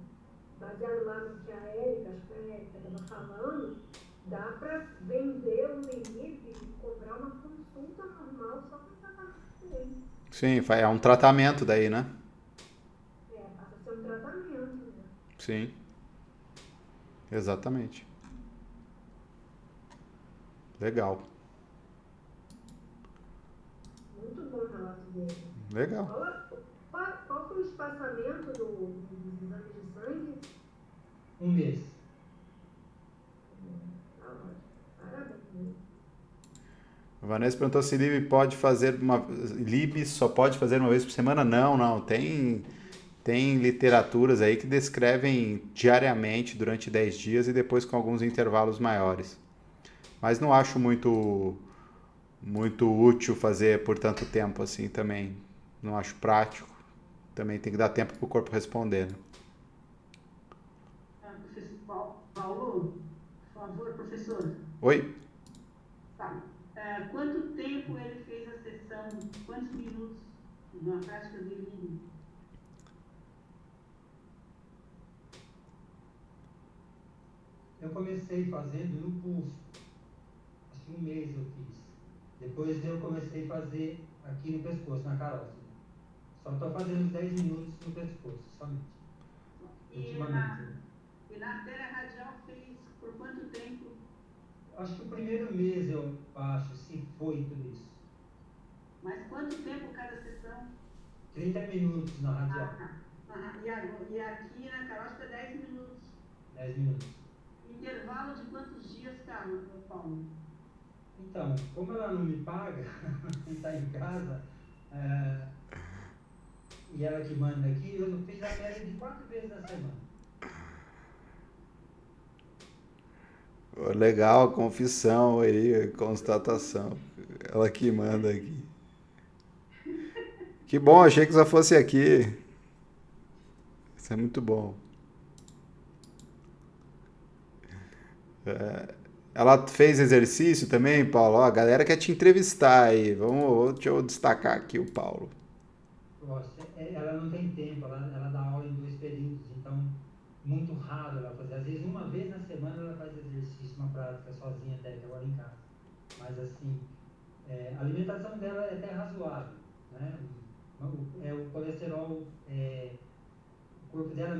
baseado lá no que a Érica, acho que a Érica estava falando, dá para vender o ILIB e cobrar uma consulta normal só para tratar dele. Sim, é um tratamento daí, né? Passa a ser um tratamento, né? Sim. Exatamente. Legal. Muito bom o relato dele. Legal. Qual foi o espaçamento dos exames de sangue? Um mês. Parabéns. A Vanessa perguntou se ILIB pode fazer ILIB só pode fazer uma vez por semana? Não. Tem literaturas aí que descrevem diariamente durante 10 dias e depois com alguns intervalos maiores. Mas não acho muito útil fazer por tanto tempo assim também. Não acho prático. Também tem que dar tempo para o corpo responder. Né? Paulo, por favor, professor. Oi? Tá. Quanto tempo ele fez a sessão? Quantos minutos na prática do ILIB? Eu comecei fazendo no pulso. Acho que um mês eu fiz. Depois eu comecei a fazer aqui no pescoço, na carótida. Só estou fazendo 10 minutos no pescoço, somente. E Ultimamente. na, e na artéria radial fez por quanto tempo? Acho que o primeiro mês, eu acho, se foi tudo isso. Mas quanto tempo cada sessão? 30 minutos na radial. E aqui na carótida 10 minutos. 10 minutos. Intervalo de quantos dias, Carlos, Paulo? Então, como ela não me paga, está em casa, e ela que manda aqui, eu fiz a média de 4 vezes na semana. Legal, confissão aí, constatação. Ela que manda aqui. Que bom, achei que só fosse aqui. Isso é muito bom. Ela fez exercício também, Paulo? Ó, a galera quer te entrevistar aí. Deixa eu destacar aqui o Paulo. Ela não tem tempo, ela dá aula em 2 períodos, então muito raro ela fazer. Às vezes uma vez na semana ela faz exercício, uma prática sozinha até que agora em casa. Mas assim, a alimentação dela é até razoável, né? O colesterol, o corpo dela